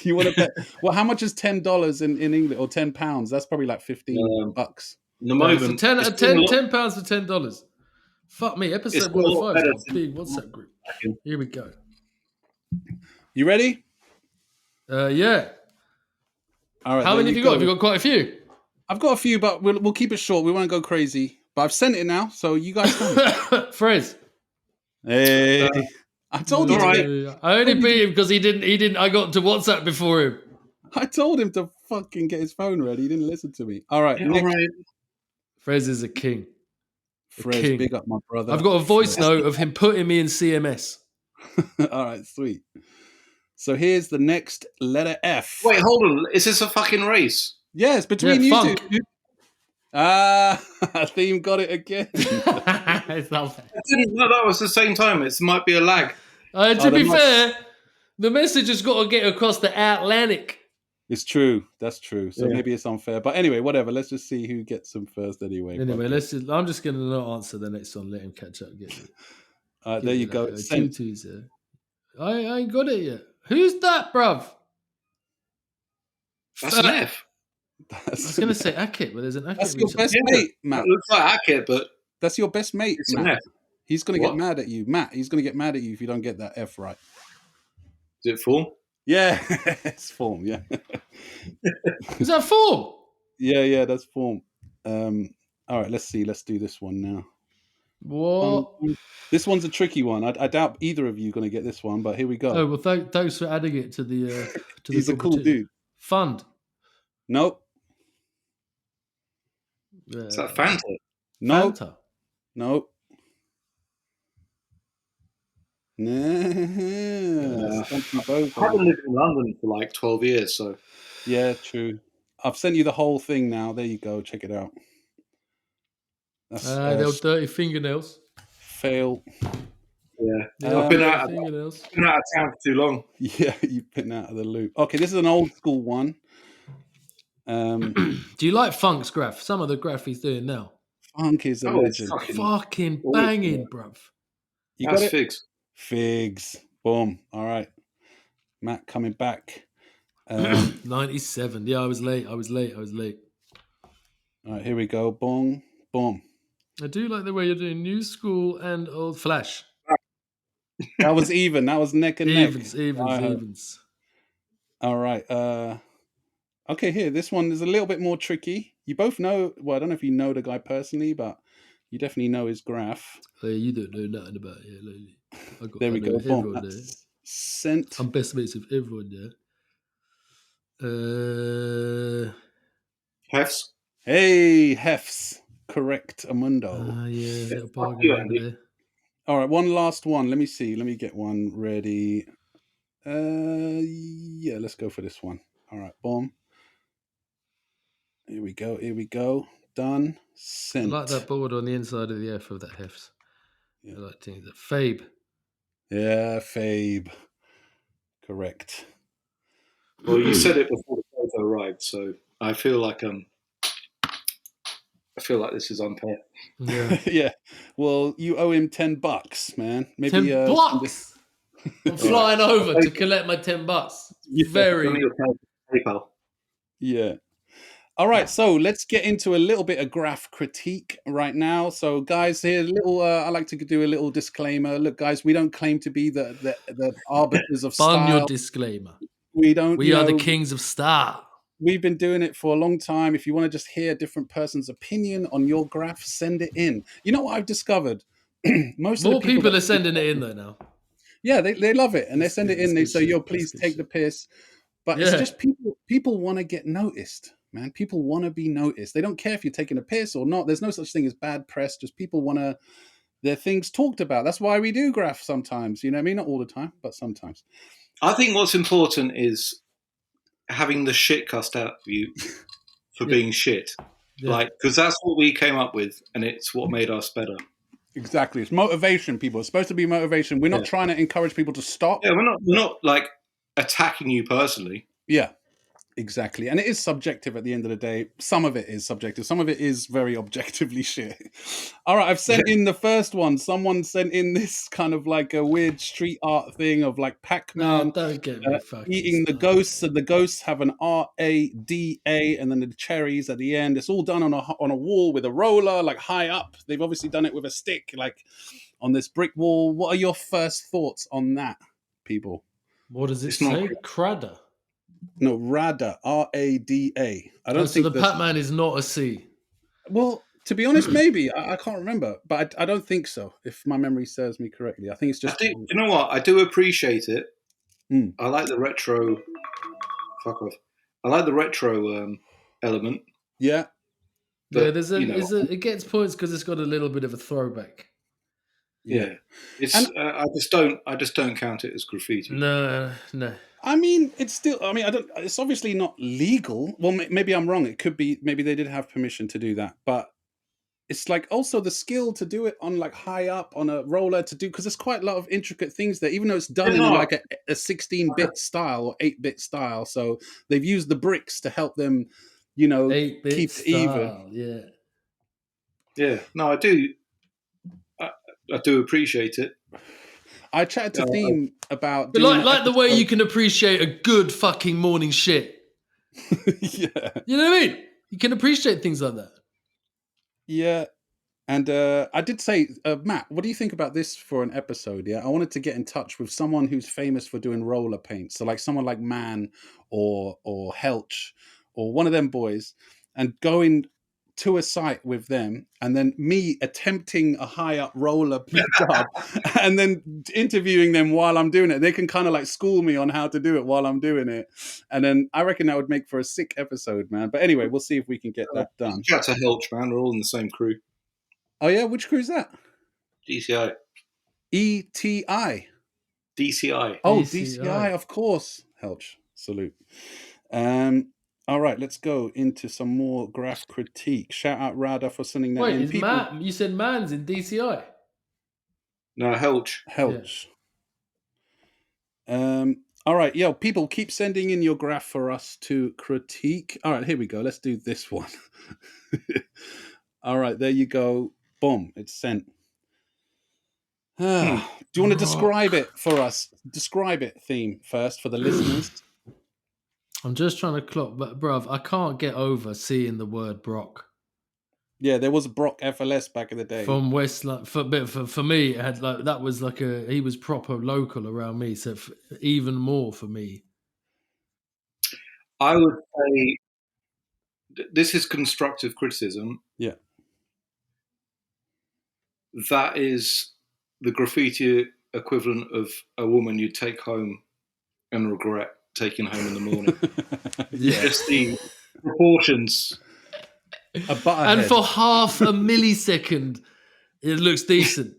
S4: You want to bet? Well, how much is $10 in English or £10? That's probably like $15 bucks.
S5: In the moment,
S7: £10 for $10. Fuck me. Episode 105 is a big WhatsApp group. Here we go.
S4: You ready?
S7: Yeah.
S4: All right.
S7: How many have you got? Have you got quite a few?
S4: I've got a few, but we'll keep it short. We won't go crazy. But I've sent it now, so you guys can.
S7: Frizz.
S4: Hey. I told you.
S7: I only beat him because he didn't. I got to WhatsApp before him.
S4: I told him to fucking get his phone ready. He didn't listen to me. All right.
S5: Yeah, all right.
S7: Frizz is a king.
S4: Frizz, big up my brother.
S7: I've got a voice note of him putting me in CMS.
S4: All right, sweet. So here's the next letter F.
S5: Wait, hold on. Is this a fucking race?
S4: Yes, between you
S7: funk.
S4: two. Theme got it again.
S7: It's not fair.
S5: No, that was the same time. It might be a lag.
S7: To be fair, the message has got to get across the Atlantic.
S4: It's true. That's true. So maybe it's unfair. But anyway, whatever. Let's just see who gets them first anyway.
S7: Anyway, I'm just going to not answer the next one. Let him catch up.
S4: There you go.
S7: I ain't got it yet. Who's that, bruv?
S5: That's an F.
S7: I was going to say Akit, but there's an Akit.
S4: That's your best mate, Matt.
S5: It looks like Akit, but
S4: that's your best mate,
S5: it's
S4: Matt.
S5: an F.
S4: He's going to get mad at you. Matt, he's going to get mad at you if you don't get that F right.
S5: Is it form?
S4: Yeah, it's form, yeah.
S7: Is that form?
S4: Yeah, that's form. All right, let's see. Let's do this one now.
S7: What?
S4: This one's a tricky one. I doubt either of you are going to get this one, but here we go.
S7: Oh, well, thanks for adding it to the...
S4: He's a cool dude.
S7: Fund.
S4: Nope.
S5: Is that Fanta?
S4: Nope.
S7: Fanta.
S4: Nope. Nah.
S5: I've been living in London for like 12 years, so...
S4: Yeah, true. I've sent you the whole thing now. There you go. Check it out. That's
S7: they'll dirty fingernails.
S4: Fail.
S5: Yeah. I've been out of town for too long.
S4: Yeah, you've been out of the loop. Okay, this is an old school one.
S7: Do you like Funk's Graff? Some of the Graff he's doing now.
S4: Funk is a legend.
S7: Fucking banging, bruv.
S4: You
S5: That's
S4: got it?
S5: Figs.
S4: Figs. Boom. All right. Matt coming back.
S7: 97. Yeah, I was late.
S4: All right, here we go. Boom. Boom.
S7: I do like the way you're doing new school and old flash.
S4: That was even. That was neck and neck.
S7: Evens.
S4: All right. Okay, here. This one is a little bit more tricky. You both know. Well, I don't know if you know the guy personally, but you definitely know his Graff.
S7: Oh, yeah, you don't know nothing about it, lately.
S4: There we go. Boom. That's sent.
S7: I'm best mates with everyone there.
S5: Hefs.
S4: Hey, Hefs. Correct, Amundo.
S7: Yeah, little bargain over there.
S4: All right, one last one. Let me see. Let me get one ready. Yeah, let's go for this one. All right, boom. Here we go. Done. Sent.
S7: I like that board on the inside of the F of that Hefs. Yeah. I like that. Fabe.
S4: Yeah, Fabe. Correct.
S5: Well, you said it before the photo arrived, so I feel like this is unfair.
S7: Yeah.
S4: Yeah. Well, you owe him $10, man. Maybe
S7: $10. I'm flying over to collect my $10. Very
S5: PayPal.
S4: Yeah. All right, so let's get into a little bit of Graff critique right now. So, guys, here, I like to do a little disclaimer. Look, guys, we don't claim to be the arbiters of style.
S7: Bun your disclaimer.
S4: We don't.
S7: We are the kings of style.
S4: We've been doing it for a long time. If you want to just hear a different person's opinion on your Graff, send it in. You know what I've discovered? More
S7: people are sending it in though now.
S4: Yeah, they love it, and they send it in. They say, "Yo, please take the piss." But it's just people want to get noticed. Man, people want to be noticed. They don't care if you're taking a piss or not. There's no such thing as bad press. Just people want their things talked about. That's why we do Graff sometimes. You know what I mean? Not all the time, but sometimes.
S5: I think what's important is having the shit cussed out of you for being shit. Yeah. Because that's what we came up with, and it's what made us better.
S4: Exactly. It's motivation, people. It's supposed to be motivation. We're not trying to encourage people to stop.
S5: Yeah, we're not like attacking you personally.
S4: Yeah. Exactly. And it is subjective at the end of the day. Some of it is subjective. Some of it is very objectively shit. All right. I've sent in the first one. Someone sent in this kind of like a weird street art thing of like Pac-Man eating the ghosts, and the ghosts have an R-A-D-A and then the cherries at the end. It's all done on a wall with a roller, like high up. They've obviously done it with a stick, like on this brick wall. What are your first thoughts on that, people?
S7: What does it say? Crada.
S4: No, Rada, R-A-D-A. I don't think
S7: the Pac-Man is not a C.
S4: Well, to be honest, maybe. I can't remember, but I don't think so, if my memory serves me correctly. I think it's just...
S5: you know what? I do appreciate it. I like the retro... Fuck off. I like the retro element.
S4: Yeah.
S5: But,
S7: it gets points because it's got a little bit of a throwback.
S5: Yeah. It's I just don't count it as graffiti.
S7: No.
S4: I mean, it's still. I mean, it's obviously not legal. Well, maybe I'm wrong. It could be. Maybe they did have permission to do that, but it's like also the skill to do it on like high up on a roller to do, because there's quite a lot of intricate things there. Even though it's done in like a 16-bit style or 8-bit style, so they've used the bricks to help them, keep it even.
S5: Yeah. No, I do. I do appreciate it.
S4: I chatted to Theme about...
S7: But like the way you can appreciate a good fucking morning shit.
S4: Yeah.
S7: You know what I mean? You can appreciate things like that.
S4: Yeah. And I did say, Matt, what do you think about this for an episode? Yeah, I wanted to get in touch with someone who's famous for doing roller paint. So like someone like Man or Helch or one of them boys, and going to a site with them, and then me attempting a high up roller job and then interviewing them while I'm doing it. They can kind of like school me on how to do it while I'm doing it. And then I reckon that would make for a sick episode, man. But anyway, we'll see if we can get that done.
S5: Shout out to Helch, man. We're all in the same crew.
S4: Oh yeah? Which crew is that?
S5: DCI.
S4: E-T-I?
S5: DCI.
S4: Oh, DCI, of course. Helch, salute. All right, let's go into some more Graff critique. Shout out Rada for sending that in.
S7: Wait, you said Man's in DCI?
S5: No, Helch.
S4: Yeah. All right, people, keep sending in your Graff for us to critique. All right, here we go. Let's do this one. All right, there you go. Boom, it's sent. Do Do you want to describe it for us? Describe it, theme, first for the listeners.
S7: I'm just trying to clock, but bruv, I can't get over seeing the word Brock.
S4: Yeah, there was a Brock FLS back in the day.
S7: From West London. For me, it had like that was like he was proper local around me, so even more for me.
S5: I would say this is constructive criticism.
S4: Yeah.
S5: That is the graffiti equivalent of a woman you take home and regret taking home in the morning.
S7: Yeah.
S5: Just the proportions.
S7: And for half a millisecond, it looks decent.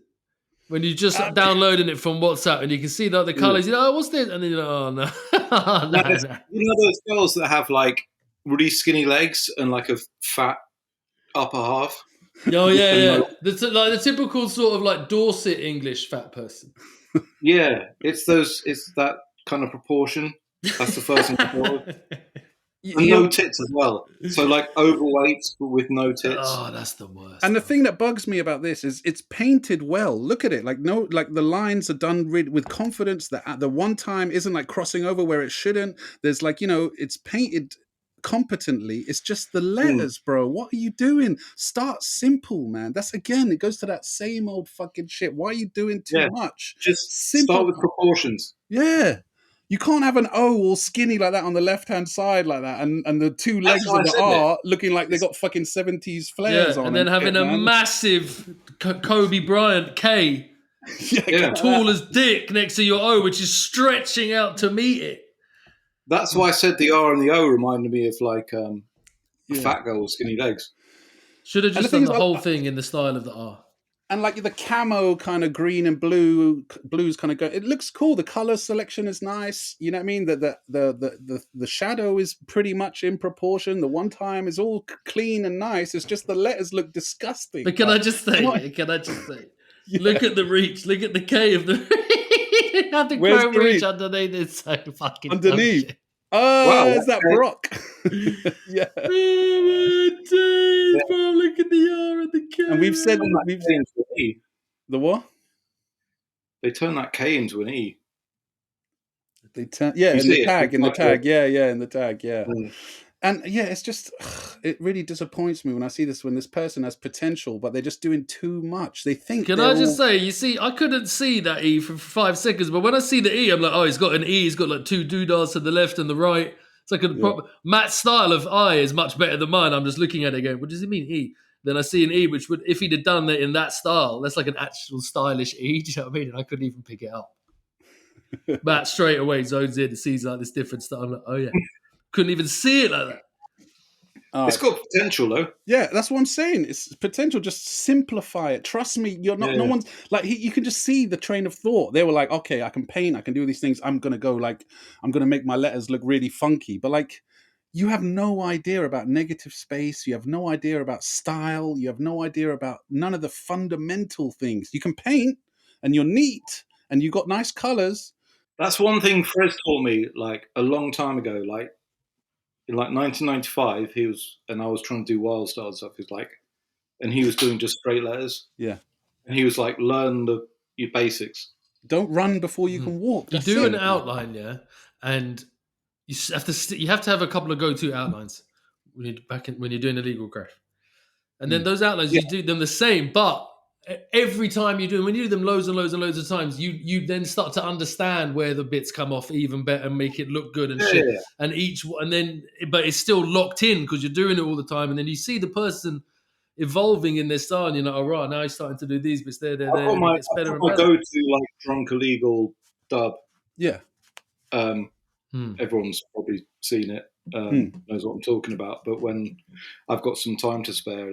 S7: When you're just downloading it from WhatsApp and you can see the colours, you're like, oh, what's this? And then you're like, oh, no. no.
S5: You know those girls that have like really skinny legs and like a fat upper half?
S7: Oh, yeah. The typical sort of like Dorset English fat person.
S5: Yeah, it's that kind of proportion. That's the first thing I thought of. And no tits as well. So like overweight but with no tits.
S7: Oh, that's the worst.
S4: And the thing that bugs me about this is it's painted well. Look at it. Like the lines are done with confidence. That at the one time isn't like crossing over where it shouldn't. There's like, it's painted competently. It's just the letters, bro. What are you doing? Start simple, man. That's again, it goes to that same old fucking shit. Why are you doing too much?
S5: Just
S4: simple.
S5: Start with proportions.
S4: Yeah. You can't have an O all skinny like that on the left-hand side like that, and the two legs of the R looking like they got fucking 70s flares on.
S7: And then having a massive Kobe Bryant K, tall as dick next to your O, which is stretching out to meet it.
S5: That's why I said the R and the O reminded me of like a fat girl with skinny legs.
S7: Should have just done the whole thing in the style of the R.
S4: And like the camo kind of green and blues kind of go. It looks cool. The color selection is nice. You know what I mean? The shadow is pretty much in proportion. The one time is all clean and nice. It's just the letters look disgusting.
S7: But can I just say? Look at the reach. Look at the K of the. Have the chrome reach underneath. It's so fucking
S4: underneath. Oh, is that Brock? Yeah.
S7: Oh my days, bro! Look at the R and the K.
S4: And we've said
S5: into an E.
S4: The what?
S5: They turn that K into an E.
S4: They turn in the tag. In the tag, yeah. And yeah, it's just it really disappoints me when I see this. When this person has potential, but they're just doing too much. They think.
S7: Can I just say? You see, I couldn't see that E for 5 seconds, but when I see the E, I'm like, oh, he's got an E. He's got like two doodads to the left and the right. It's like a proper Matt's style of I is much better than mine. I'm just looking at it going, what does he mean E? Then I see an E, which would, if he'd have done it in that style, that's like an actual stylish E. Do you know what I mean? And I couldn't even pick it up. Matt straight away zones in and sees like this different style. I'm like, oh yeah. Couldn't even see it like that.
S5: It's got potential though.
S4: Yeah, that's what I'm saying. It's potential. Just simplify it. Trust me, you're not. No one's like you can just see the train of thought. They were like, okay, I can paint, I can do these things. I'm gonna make my letters look really funky. But like, you have no idea about negative space. You have no idea about style. You have no idea about none of the fundamental things. You can paint, and you're neat, and you got nice colors.
S5: That's one thing Fred taught me like a long time ago. Like in like 1995, I was trying to do wild style stuff. And he was doing just straight letters.
S4: Yeah.
S5: And he was like, learn your basics.
S4: Don't run before you can walk.
S7: You do an outline, and you have to have a couple of go-to outlines when you're doing a legal graph. And then those outlines, you do them the same, but every time when you do them loads and loads and loads of times, you then start to understand where the bits come off even better and make it look good and shit. Yeah. But it's still locked in because you're doing it all the time. And then you see the person evolving in their style and you're like, oh, right, now he's starting to do these bits there. It's better and better.
S5: I go to like drunk illegal dub.
S4: Yeah.
S5: Everyone's probably seen it, knows what I'm talking about. But when I've got some time to spare,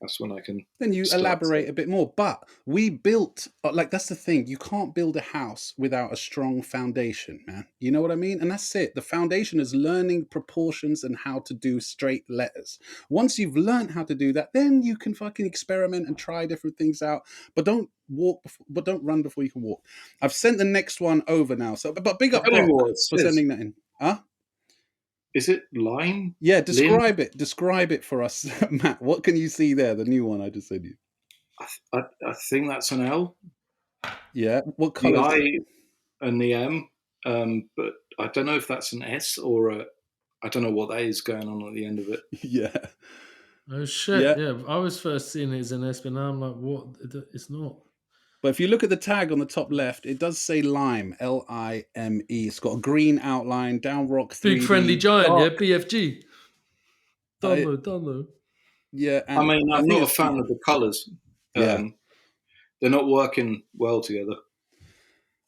S5: that's when I can.
S4: Then you elaborate a bit more. But we built, that's the thing. You can't build a house without a strong foundation, man. You know what I mean? And that's it. The foundation is learning proportions and how to do straight letters. Once you've learned how to do that, then you can fucking experiment and try different things out. But don't run before you can walk. I've sent the next one over now. So, but big up Brock for sending that in. Huh?
S5: Is it line?
S4: Yeah, describe it. Describe it for us, Matt. What can you see there? The new one I just sent you.
S5: I think that's an L.
S3: Yeah. What
S5: The
S3: colours?
S5: I and the M, but I don't know if that's an S or I don't know what that is going on at the end of it.
S3: Yeah.
S7: Oh shit! Yeah, I was first seeing it as an S, but now I'm like, what? It's not.
S3: But if you look at the tag on the top left, it does say Lime, Lime. It's got a green outline, down rock 3D.
S7: Big friendly giant,
S3: dark.
S7: yeah, BFG. Download.
S3: Yeah,
S5: I mean, I'm not a fan of the colours.
S3: Yeah.
S5: They're not working well together.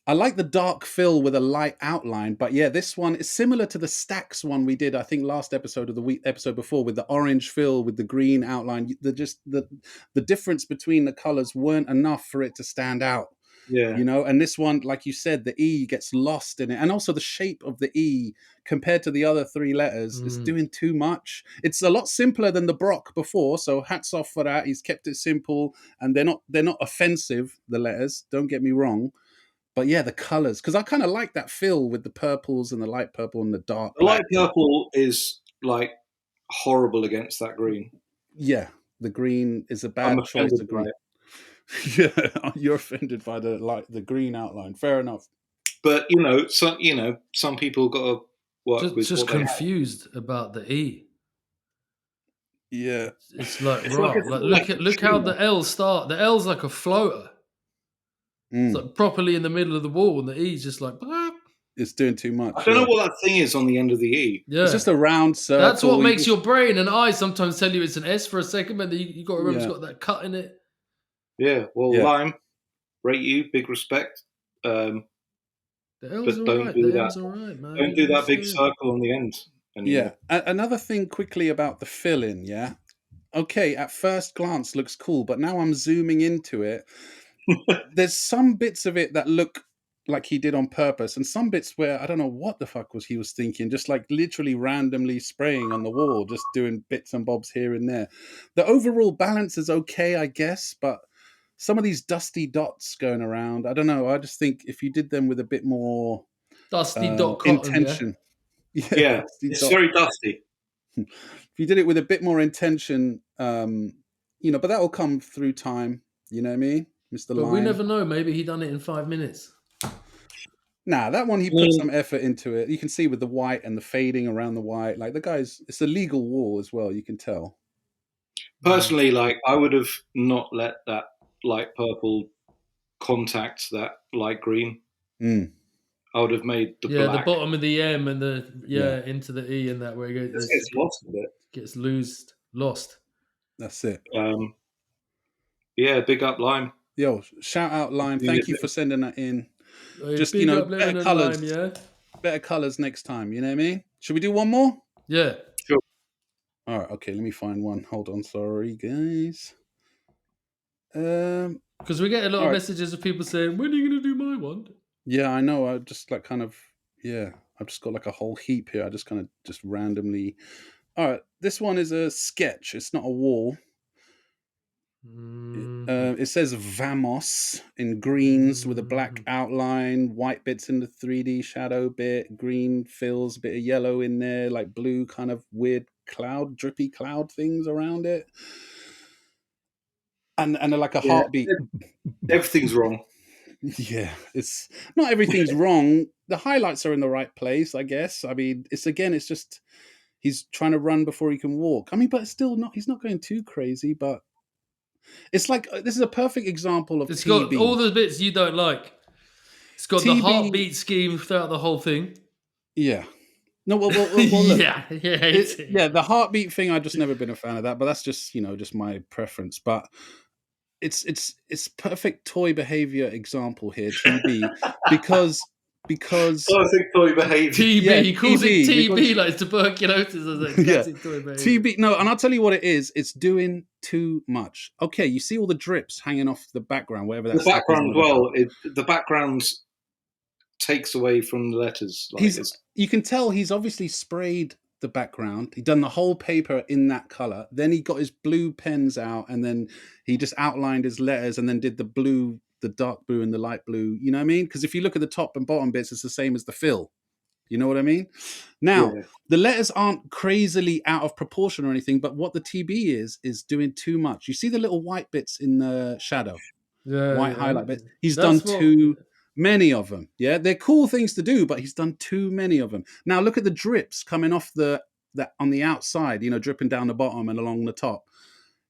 S3: I like the dark fill with a light outline, but yeah, this one is similar to the Stacks one we did, I think, last episode of the week episode before, with the orange fill with the green outline. The difference between the colours weren't enough for it to stand out.
S5: Yeah.
S3: You know, and this one, like you said, the E gets lost in it. And also the shape of the E compared to the other three letters is doing too much. It's a lot simpler than the Brock before. So hats off for that. He's kept it simple, and they're not offensive, the letters. Don't get me wrong. But yeah, the colours, because I kind of like that fill with the purples and the light purple and the dark.
S5: The light purple is like horrible against that green.
S3: Yeah, the green is a bad choice of green. Yeah, you're offended by the green outline. Fair enough.
S5: But some people got to work with.
S7: Just confused about the E.
S3: Yeah,
S7: it's like look how the L's start. The L's like a floater. It's like properly in the middle of the wall, and the E's just like.
S3: It's doing too much.
S5: I don't know what that thing is on the end of the E.
S7: Yeah,
S3: it's just a round circle.
S7: That's what makes your brain and eyes sometimes tell you it's an S for a second, but you got to remember it's got that cut in it.
S5: Yeah, well, Lime, rate you, big respect.
S7: The L's
S5: but don't
S7: right.
S5: do
S7: The
S5: that.
S7: L's all right, man.
S5: Don't do that big circle on the end anymore.
S3: Yeah. Another thing quickly about the fill-in, yeah? Okay, at first glance looks cool, but now I'm zooming into it. There's some bits of it that look like he did on purpose, and some bits where I don't know what the fuck he was thinking, just like literally randomly spraying on the wall, just doing bits and bobs here and there. The overall balance is okay, I guess, but some of these dusty dots going around, I don't know. I just think if you did them with a bit more
S7: dusty dot cotton,
S3: intention,
S5: yeah, it's very dusty.
S3: If you did it with a bit more intention, but that will come through time. You know what I mean, Mr.
S7: But
S3: Lime?
S7: we never know. Maybe he done it in 5 minutes.
S3: Nah, that one he put some effort into it. You can see with the white and the fading around the white. Like the guy's, it's a legal wall as well. You can tell.
S5: Personally, like I would have not let that light purple contact that light green. I would have made the black.
S7: The bottom of the M and the into the E and that where it goes.
S5: It gets lost a bit.
S7: Gets lost.
S3: That's it.
S5: Yeah, big up Lime.
S3: Yo, shout out Lime. Thank you for sending that in. Just
S7: big up
S3: better colours.
S7: Lime,
S3: better colours next time. You know what I mean? Should we do one more?
S7: Yeah.
S5: Sure.
S3: All right. Okay. Let me find one. Hold on. Sorry, guys.
S7: Because we get a lot of messages of people saying, "When are you going to do my one?"
S3: Yeah, I know. I just like I've just got like a whole heap here. I just kind of just randomly. All right. This one is a sketch. It's not a wall. It says Vamos in greens with a black outline, white bits in the 3D shadow bit, green fills, a bit of yellow in there, like blue kind of weird cloud, drippy cloud things around it. And like a heartbeat.
S5: Everything's wrong.
S3: Yeah, it's not everything's wrong. The highlights are in the right place, I guess. I mean, it's just he's trying to run before he can walk. I mean, but still not. He's not going too crazy, but it's like this is a perfect example of.
S7: It's
S3: TB.
S7: got all the bits you don't like. It's got the heartbeat scheme throughout the whole thing.
S3: Yeah. No, well look, the heartbeat thing. I've just never been a fan of that, but that's just just my preference. But it's perfect toy behavior example here, TB, because
S5: classic toy behavior.
S7: TB, he calls it TB, like tuberculosis.
S3: TB. No, and I'll tell you what it is. It's doing too much. Okay, you see all the drips hanging off the background, wherever that's
S5: the background. The background takes away from the letters.
S3: You can tell he's obviously sprayed the background. He'd done the whole paper in that color. Then he got his blue pens out, and then he just outlined his letters, and then did the blue, the dark blue, and the light blue. You know what I mean? Because if you look at the top and bottom bits, it's the same as the fill. You know what I mean? Now, the letters aren't crazily out of proportion or anything, but what the TB is doing too much. You see the little white bits in the shadow? white highlight bits. He's
S7: That's
S3: done too many of them. Yeah, they're cool things to do, but he's done too many of them. Now look at the drips coming off the on the outside, dripping down the bottom and along the top.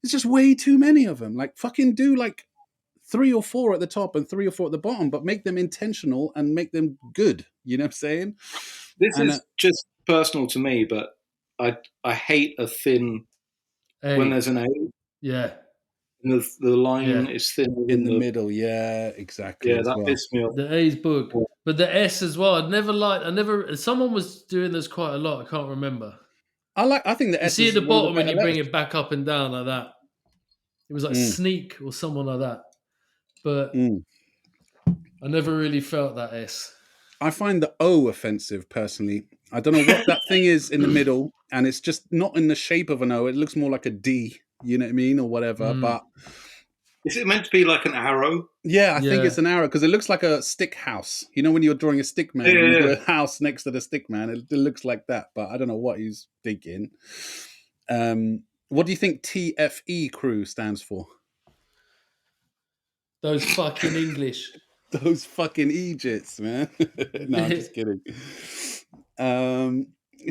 S3: It's just way too many of them. Like, fucking do like 3 or 4 at the top and 3 or 4 at the bottom, but make them intentional and make them good. You know what I'm saying?
S5: This is just personal to me, but I hate a thin when there's an A.
S7: Yeah.
S5: And the line is thin
S3: in the middle. Yeah, exactly.
S5: Yeah, that pissed me off.
S7: The A's book, but the S as well. Someone was doing this quite a lot. I can't remember.
S3: I think the S.
S7: You see at the bottom when you bring it back up and down like that. It was like Sneak or someone like that. But I never really felt that S.
S3: I find the O offensive personally. I don't know what that thing is in the middle, and it's just not in the shape of an O. It looks more like a D. You know what I mean, or whatever. But
S5: is it meant to be like an arrow?
S3: Yeah, I think it's an arrow because it looks like a stick house. You know, when you're drawing a stick man, you do a house next to the stick man. It looks like that, but I don't know what he's thinking. What do you think TFE crew stands for?
S7: Those fucking English.
S3: Those fucking Egypts, man. No, I'm just kidding.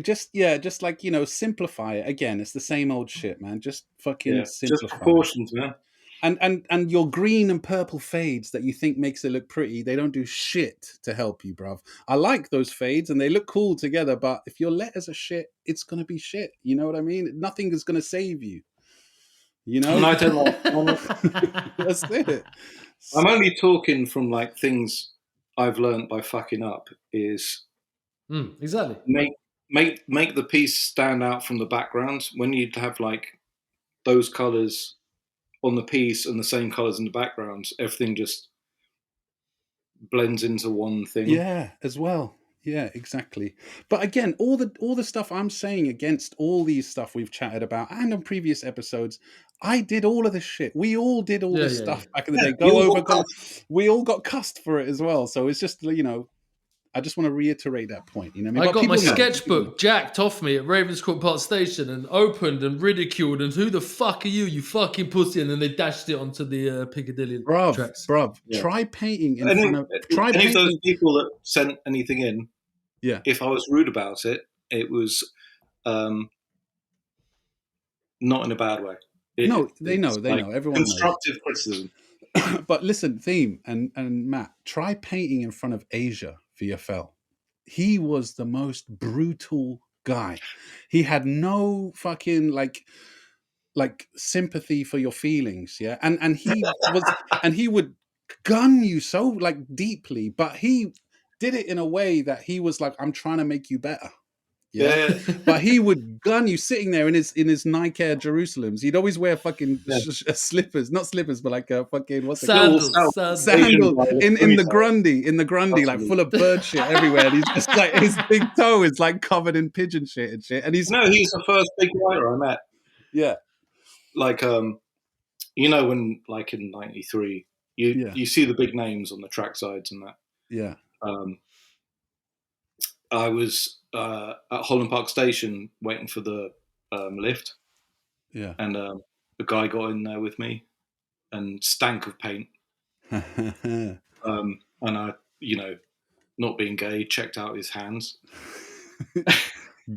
S3: Just like, simplify it. Again, it's the same old shit, man. Just fucking simplify.
S5: Just proportions, man.
S3: And your green and purple fades that you think makes it look pretty, they don't do shit to help you, bruv. I like those fades and they look cool together, but if your letters are shit, it's going to be shit. You know what I mean? Nothing is going to save you. And
S5: I don't like...
S3: That's it.
S5: I'm only talking from like things I've learned by fucking up is...
S7: exactly.
S5: Make the piece stand out from the background. When you have like those colours on the piece and the same colours in the background, everything just blends into one thing.
S3: Yeah, as well. Yeah, exactly. But again, all the stuff I'm saying against all these stuff we've chatted about and on previous episodes, I did all of this shit. We all did all this stuff back in the day. We all got cussed for it as well. So it's just, I just want to reiterate that point. You know what I mean?
S7: I got my sketchbook jacked off me at Ravenscourt Park Station and opened and ridiculed. And who the fuck are you, you fucking pussy? And then they dashed it onto the Piccadilly tracks.
S3: Try painting in
S5: any,
S3: front of...
S5: Any of those people that sent anything in,
S3: if
S5: I was rude about it, it was not in a bad way.
S3: They know. Everyone
S5: constructive criticism.
S3: But listen, Theme and Matt, try painting in front of Asia VFL. He was the most brutal guy. He had no fucking like sympathy for your feelings, and he would gun you so like deeply, but he did it in a way that he was like, I'm trying to make you better. Yeah. But he would gun you sitting there in his Nike Air Jerusalems. He'd always wear fucking slippers, not slippers, but like a fucking sandals in the Grundy, like full of bird shit everywhere. And he's just like, his big toe is like covered in pigeon shit and shit. And he's
S5: the first big writer I met.
S3: Yeah.
S5: Like when like in '93, you see the big names on the track sides and that.
S3: Yeah.
S5: I was at Holland Park Station waiting for the lift.
S3: Yeah.
S5: And a guy got in there with me and stank of paint. And I, not being gay, checked out his hands.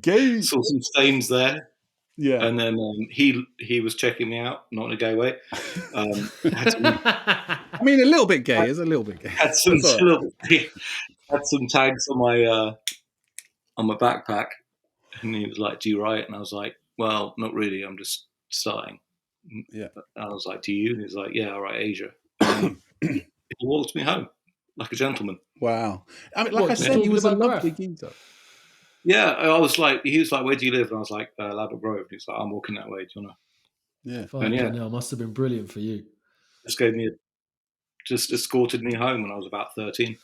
S3: Gay.
S5: Saw some stains there.
S3: Yeah.
S5: And then he was checking me out, not in a gay way.
S3: I mean, a little bit gay is a little bit gay.
S5: Had some tags on my backpack, and he was like, "Do you write?" And I was like, "Well, not really. I'm just starting."
S3: Yeah.
S5: And I was like, "Do you?" And he's like, "Yeah, I write Asia." And he walked me home like a gentleman.
S3: Wow. I mean, like I said, he was a lovely geezer.
S5: Yeah, I was like, he was like, "Where do you live?" And I was like, "Ladbroke Grove." He's like, "I'm walking that way. Do you want to?"
S3: Yeah.
S7: It must have been brilliant for you.
S5: Just escorted me home when I was about 13.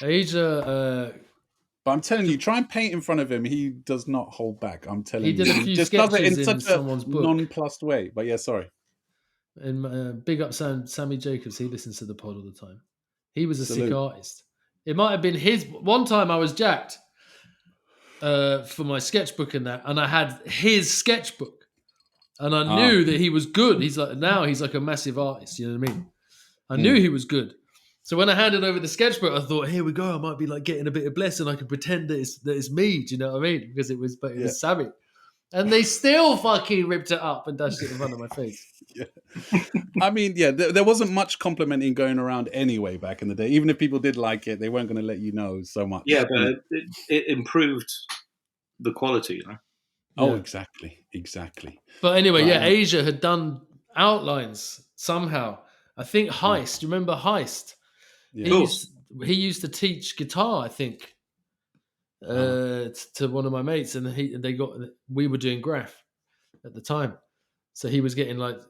S7: Asia.
S3: But I'm telling you, try and paint in front of him. He does not hold back. I'm telling you.
S7: He did a few
S3: just does it in
S7: sketches
S3: such a
S7: someone's book.
S3: nonplussed way. But yeah, sorry.
S7: And big up Sammy Jacobs. He listens to the pod all the time. He was a sick artist. It might have been his. One time I was jacked for my sketchbook and that, and I had his sketchbook, and I knew that he was good. He's like a massive artist. You know what I mean? I knew he was good. So when I handed over the sketchbook, I thought, here we go. I might be like getting a bit of blessing. I can pretend that it's me. Do you know what I mean? Because it was Sammy. And they still fucking ripped it up and dashed it in front of my face.
S3: Yeah. I mean, there wasn't much complimenting going around anyway back in the day. Even if people did like it, they weren't going to let you know so much.
S5: Yeah, but it improved the quality, you know?
S3: Oh, exactly.
S7: But anyway, Asia had done outlines somehow. I think Heist. Do you remember Heist?
S3: Yeah.
S7: He used to teach guitar, I think, to one of my mates, and we were doing Graff at the time, so he was getting like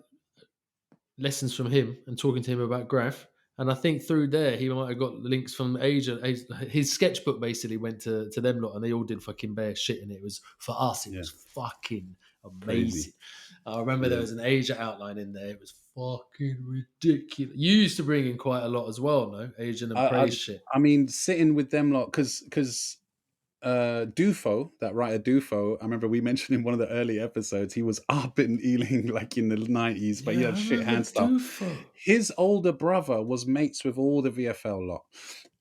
S7: lessons from him and talking to him about Graff. And I think through there he might have got links from Asia. His sketchbook basically went to them lot, and they all did fucking bare shit in it. It was for us. It was fucking amazing. Crazy. I remember there was an Asia outline in there. It was fucking ridiculous. You used to bring in quite a lot as well, no? Asian and praise shit.
S3: I mean, sitting with them lot, because Dufo, that writer Dufo, I remember we mentioned in one of the early episodes, he was up in Ealing like in the 90s, but he had shit hand stuff.
S7: Dufo.
S3: His older brother was mates with all the VFL lot.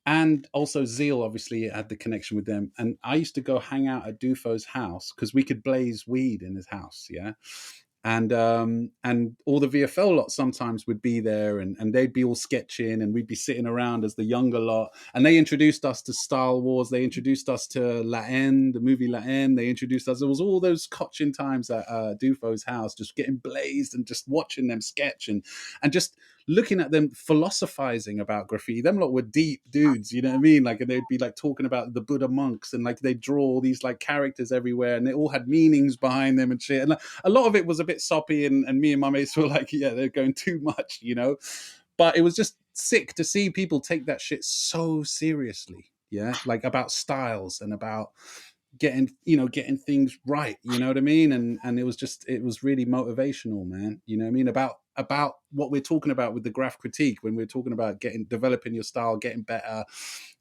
S3: And also Zeal, obviously, had the connection with them. And I used to go hang out at Dufo's house because we could blaze weed in his house, And all the VFL lot sometimes would be there, and they'd be all sketching, and we'd be sitting around as the younger lot. And they introduced us to Star Wars. They introduced us to La Haine, the movie La Haine. They introduced us. It was all those cotchin times at Dufo's house, just getting blazed and just watching them sketch and just looking at them philosophizing about graffiti. Them lot were deep dudes, you know what I mean? Like, and they'd be like talking about the Buddha monks, and like they draw all these like characters everywhere, and they all had meanings behind them and shit. And like, a lot of it was a bit soppy, and me and my mates were like, they're going too much, But it was just sick to see people take that shit so seriously, like about styles and about getting things right, you know what I mean? And it was really motivational, man. You know what I mean? About what we're talking about with the Graff Critique, when we're talking about developing your style, getting better,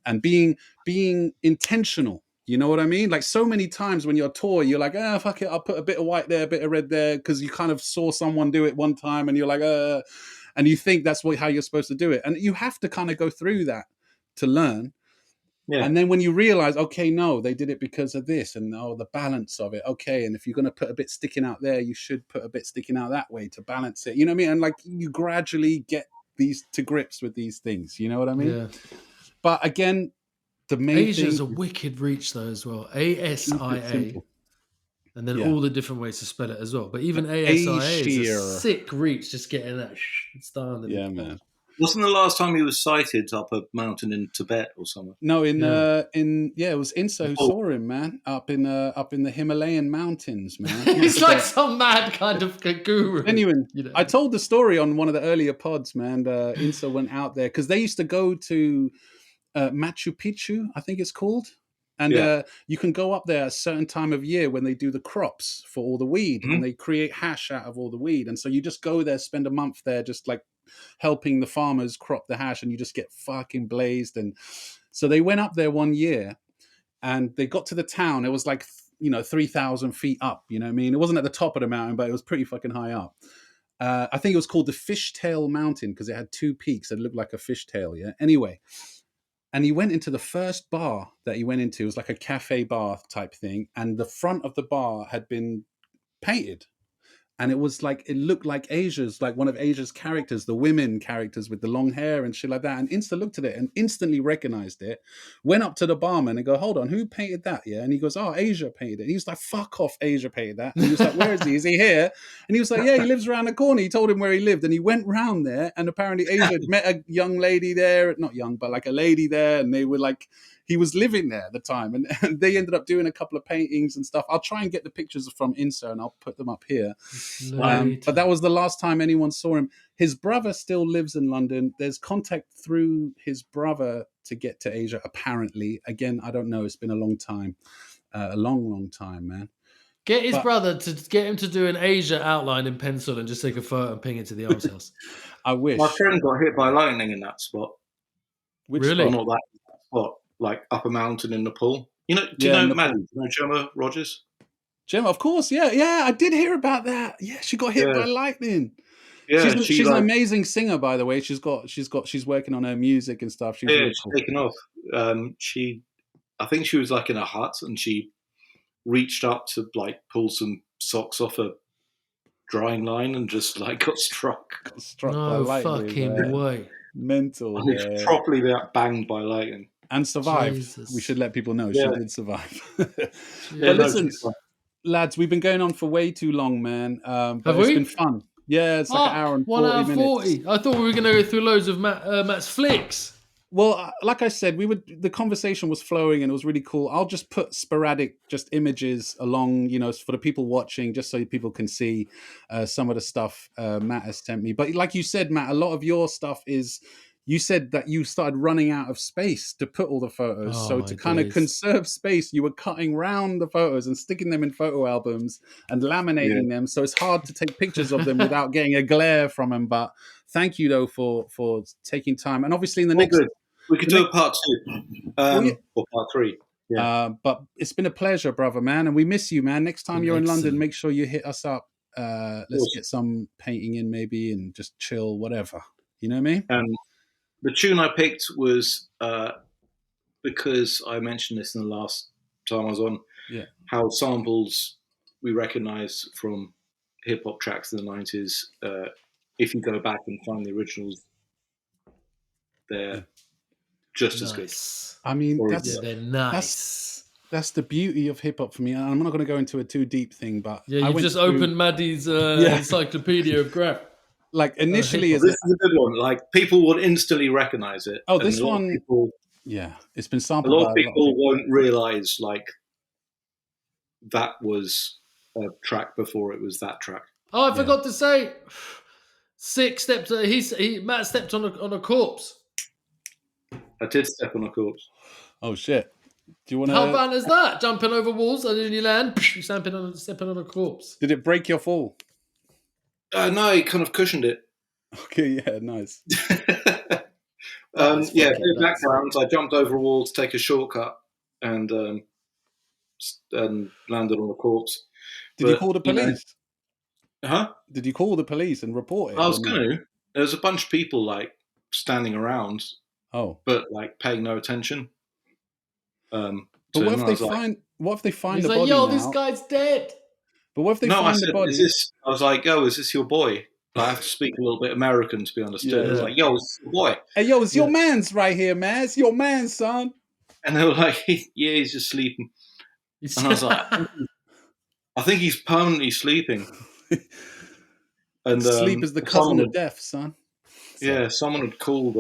S3: and being intentional. You know what I mean? Like, so many times when you're tour, you're like, fuck it, I'll put a bit of white there, a bit of red there, because you kind of saw someone do it one time, and you're like, and you think that's how you're supposed to do it. And you have to kind of go through that to learn. Yeah. And then when you realize, okay, no, they did it because of this, and the balance of it. Okay, and if you're going to put a bit sticking out there, you should put a bit sticking out that way to balance it. You know what I mean? And like, you gradually get these to grips with these things. You know what I mean? Yeah. But again, the main
S7: Asia's
S3: thing,
S7: a wicked reach though as well. ASIA, and then all the different ways to spell it as well. But even ASIA is a sick reach, just getting that started.
S3: Yeah, man.
S5: Wasn't the last time he was sighted up a mountain in Tibet or somewhere?
S3: No, it was Insa who saw him, man, up in the Himalayan mountains, man.
S7: It's like some mad kind of guru.
S3: Genuine. I told the story on one of the earlier pods, man. Insa went out there because they used to go to Machu Picchu, I think it's called. And you can go up there at a certain time of year when they do the crops for all the weed, and they create hash out of all the weed. And so you just go there, spend a month there, just like helping the farmers crop the hash, and you just get fucking blazed. And so they went up there one year, and they got to the town. It was like 3,000 feet up. You know what I mean? It wasn't at the top of the mountain, but it was pretty fucking high up. I think it was called the Fishtail Mountain because it had two peaks that looked like a fishtail. Yeah. Anyway. And he went into the first bar that he went into. It was like a cafe bar type thing. And the front of the bar had been painted. And it looked like one of Asia's characters, the women characters with the long hair and shit like that. And Insta looked at it and instantly recognized it, went up to the barman and go, hold on, who painted that? Yeah. And he goes, Asia painted it. And he was like, fuck off, Asia painted that. And he was like, where is he? Is he here? And he was like, yeah, he lives around the corner. He told him where he lived. And he went round there, and apparently Asia had met a young lady there, not young, but like a lady there. And they were like, he was living there at the time, and they ended up doing a couple of paintings and stuff. I'll try and get the pictures from Insa, and I'll put them up here. But that was the last time anyone saw him. His brother still lives in London. There's contact through his brother to get to Asia, apparently. Again, I don't know. It's been a long time. A long, long time, man.
S7: Get his brother to get him to do an Asia outline in pencil and just take a photo and ping it to the arms house.
S3: I wish.
S5: My friend got hit by lightning in that spot.
S3: Which
S7: really?
S5: Not that spot. Like up a mountain in Nepal. Do you know Maddie? Do you know Gemma Rogers?
S3: Gemma, of course, yeah. I did hear about that. Yeah, she got hit by lightning.
S5: Yeah,
S3: she's an amazing singer, by the way. She's working on her music and stuff. She's really cool.
S5: taken off. I think she was like in a hut, and she reached up to like pull some socks off a drying line, and just like got struck.
S3: By lightning.
S7: Fucking way.
S3: Mental.
S5: Properly banged by lightning.
S3: And survived.
S7: Jesus.
S3: We should let people know she did survive. But
S5: Yeah,
S3: listen, lads, we've been going on for way too long, man. But it's been fun. Yeah, it's like an hour and 40 minutes. 1 hour 40.
S7: I thought we were going to go through loads of Matt's flicks.
S3: Well, like I said, the conversation was flowing and it was really cool. I'll just put sporadic images along, for the people watching, just so people can see some of the stuff Matt has sent me. But like you said, Matt, a lot of your stuff is, you said that you started running out of space to put all the photos. So to kind of conserve space, you were cutting round the photos and sticking them in photo albums and laminating them. So it's hard to take pictures of them without getting a glare from them. But thank you, though, for taking time. And obviously in the next...
S5: We could do a part 2 or part 3. Yeah.
S3: But it's been a pleasure, brother, man. And we miss you, man. Next time you're in London, make sure you hit us up. Let's get some painting in maybe and just chill, whatever. You know what I mean?
S5: The tune I picked was because I mentioned this in the last time I was on, how samples we recognise from hip-hop tracks in the 90s, if you go back and find the originals, they're just as good.
S3: I mean,
S7: they're nice.
S3: That's the beauty of hip hop for me. I'm not going to go into a too deep thing, but
S7: you just opened Maddie's encyclopedia of Graff.
S3: Like initially,
S5: this is a good one. Like people would instantly recognize it.
S3: Oh, this one, it's been sampled.
S5: A lot of people won't realize like that was a track before it was that track.
S7: Oh, I forgot to say, 6 steps. Matt stepped on a corpse.
S5: I did step on a corpse.
S3: Oh shit! Do you want to?
S7: How bad is that? Jumping over walls and then you land, stepping on a corpse.
S3: Did it break your fall?
S5: No, he kind of cushioned it.
S3: Okay, yeah, nice.
S5: Backgrounds. I jumped over a wall to take a shortcut and landed on a corpse.
S3: Did you call the police?
S5: Huh?
S3: Did you call the police and report it?
S5: I was going to. There was a bunch of people like standing around.
S3: Oh,
S5: but like paying no attention.
S3: But what if they find the body?
S7: Yo, this guy's dead.
S3: But what if they find the body?
S5: I was like, yo, is this your boy? I have to speak a little bit American to be understood. Yeah. I was like, yo, it's your boy.
S3: Hey, yo, it's your man's right here, man. It's your man, son.
S5: And they were like, yeah, he's just sleeping. And I was like, I think he's permanently sleeping. And
S3: sleep is the cousin of death, son.
S5: So. Yeah, someone had called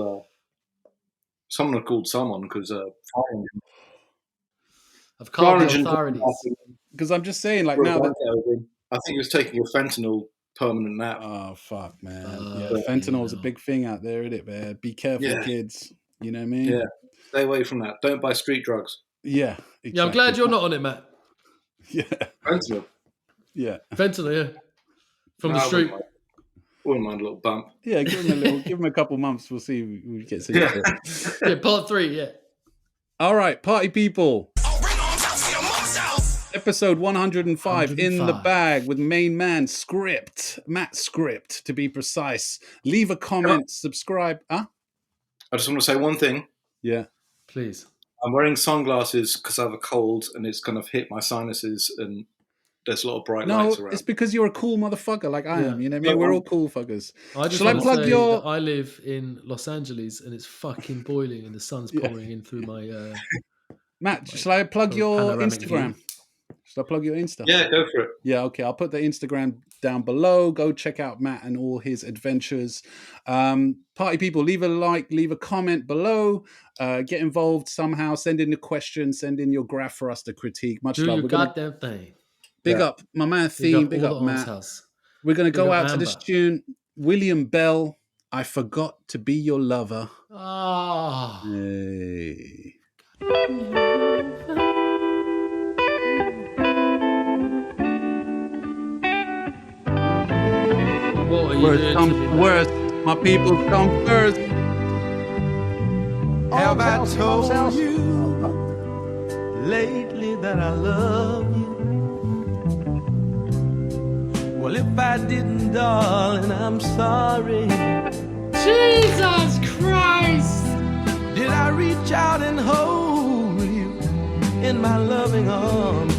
S5: someone because
S7: I've called the authorities.
S3: Because I'm just saying, like now,
S5: I think he was taking a fentanyl permanent nap.
S3: Oh fuck, man! Fentanyl is a big thing out there, isn't it, man? Be careful, kids. You know what I mean?
S5: Yeah, stay away from that. Don't buy street drugs.
S3: Yeah, exactly.
S7: Yeah. I'm glad you're not on it, Matt.
S3: Yeah,
S5: fentanyl.
S3: Yeah,
S7: fentanyl. Yeah, from the street.
S5: Wouldn't mind a little bump.
S3: Yeah, give him a couple months. We'll see if we get to
S7: yeah, part 3. Yeah.
S3: All right, party people. Episode 105 in the bag with main man MattsScript to be precise. Leave a comment, subscribe. Huh?
S5: I just want to say one thing.
S3: Yeah,
S7: please.
S5: I'm wearing sunglasses because I have a cold and it's kind of hit my sinuses and there's a lot of bright lights around.
S3: No, it's because you're a cool motherfucker like I am. You know what I mean? We're all cool fuckers.
S7: Shall I plug your... I live in Los Angeles and it's fucking boiling and the sun's pouring in through my...
S3: Matt, shall I plug your Instagram? Should I plug your Insta?
S5: Yeah, go for it.
S3: Yeah, okay. I'll put the Instagram down below. Go check out Matt and all his adventures. Party people, leave a like, leave a comment below. Get involved somehow. Send in a question. Send in your graph for us to critique. Much love.
S7: You got that thing.
S3: Big up my man Theme. Big up Matt. We're going to go out to this tune. William Bell, I Forgot to Be Your Lover.
S7: Ah.
S3: Hey. Worst comes to worst, my people come first.
S10: Have I told you lately that I love you? Well, Well, if I didn't, darling, I'm sorry.
S1: Jesus Christ!
S10: Did I reach out and hold you in my loving arms?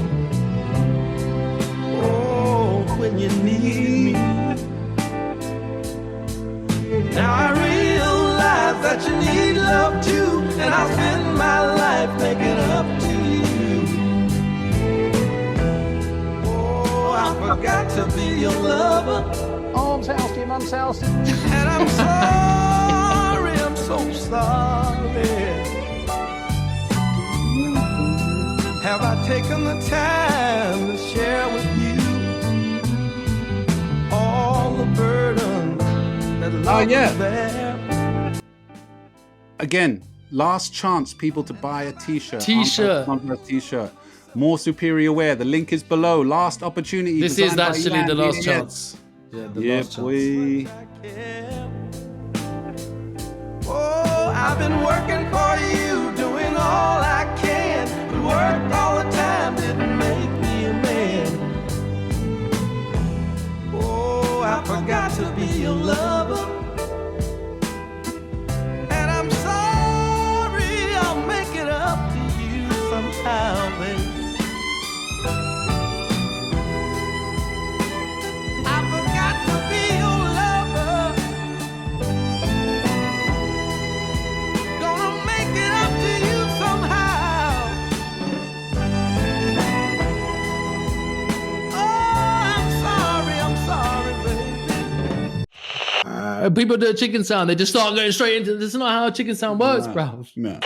S10: Oh, when you need me. Now I realize that you need love too, and I'll spend my life making up to you. Oh, I forgot to be your lover.
S3: Arms house to your mum's house.
S10: And I'm sorry, I'm so sorry. Have I taken the time to share with you all the burden that love is there?
S3: Again, last chance, people, to buy a t-shirt.
S7: T-shirt.
S3: T-shirt. More superior wear. The link is below. Last opportunity.
S7: This is
S3: designed by
S7: actually
S3: Ilan.
S7: the last
S3: Yeah.
S7: chance. Yeah, the
S3: Yeah,
S7: last chance.
S3: boy.
S10: Oh, I've been working for you, doing all I can, but work all the time didn't make me a man. Oh, I forgot to be your lover, and I'm sorry, I'll make it up to you somehow, baby. I forgot to be your lover. Gonna make it up to you somehow. Oh, I'm sorry, baby.
S7: People do a chicken sound, they just start going straight into. This is not how a chicken sound works, bro.
S3: No.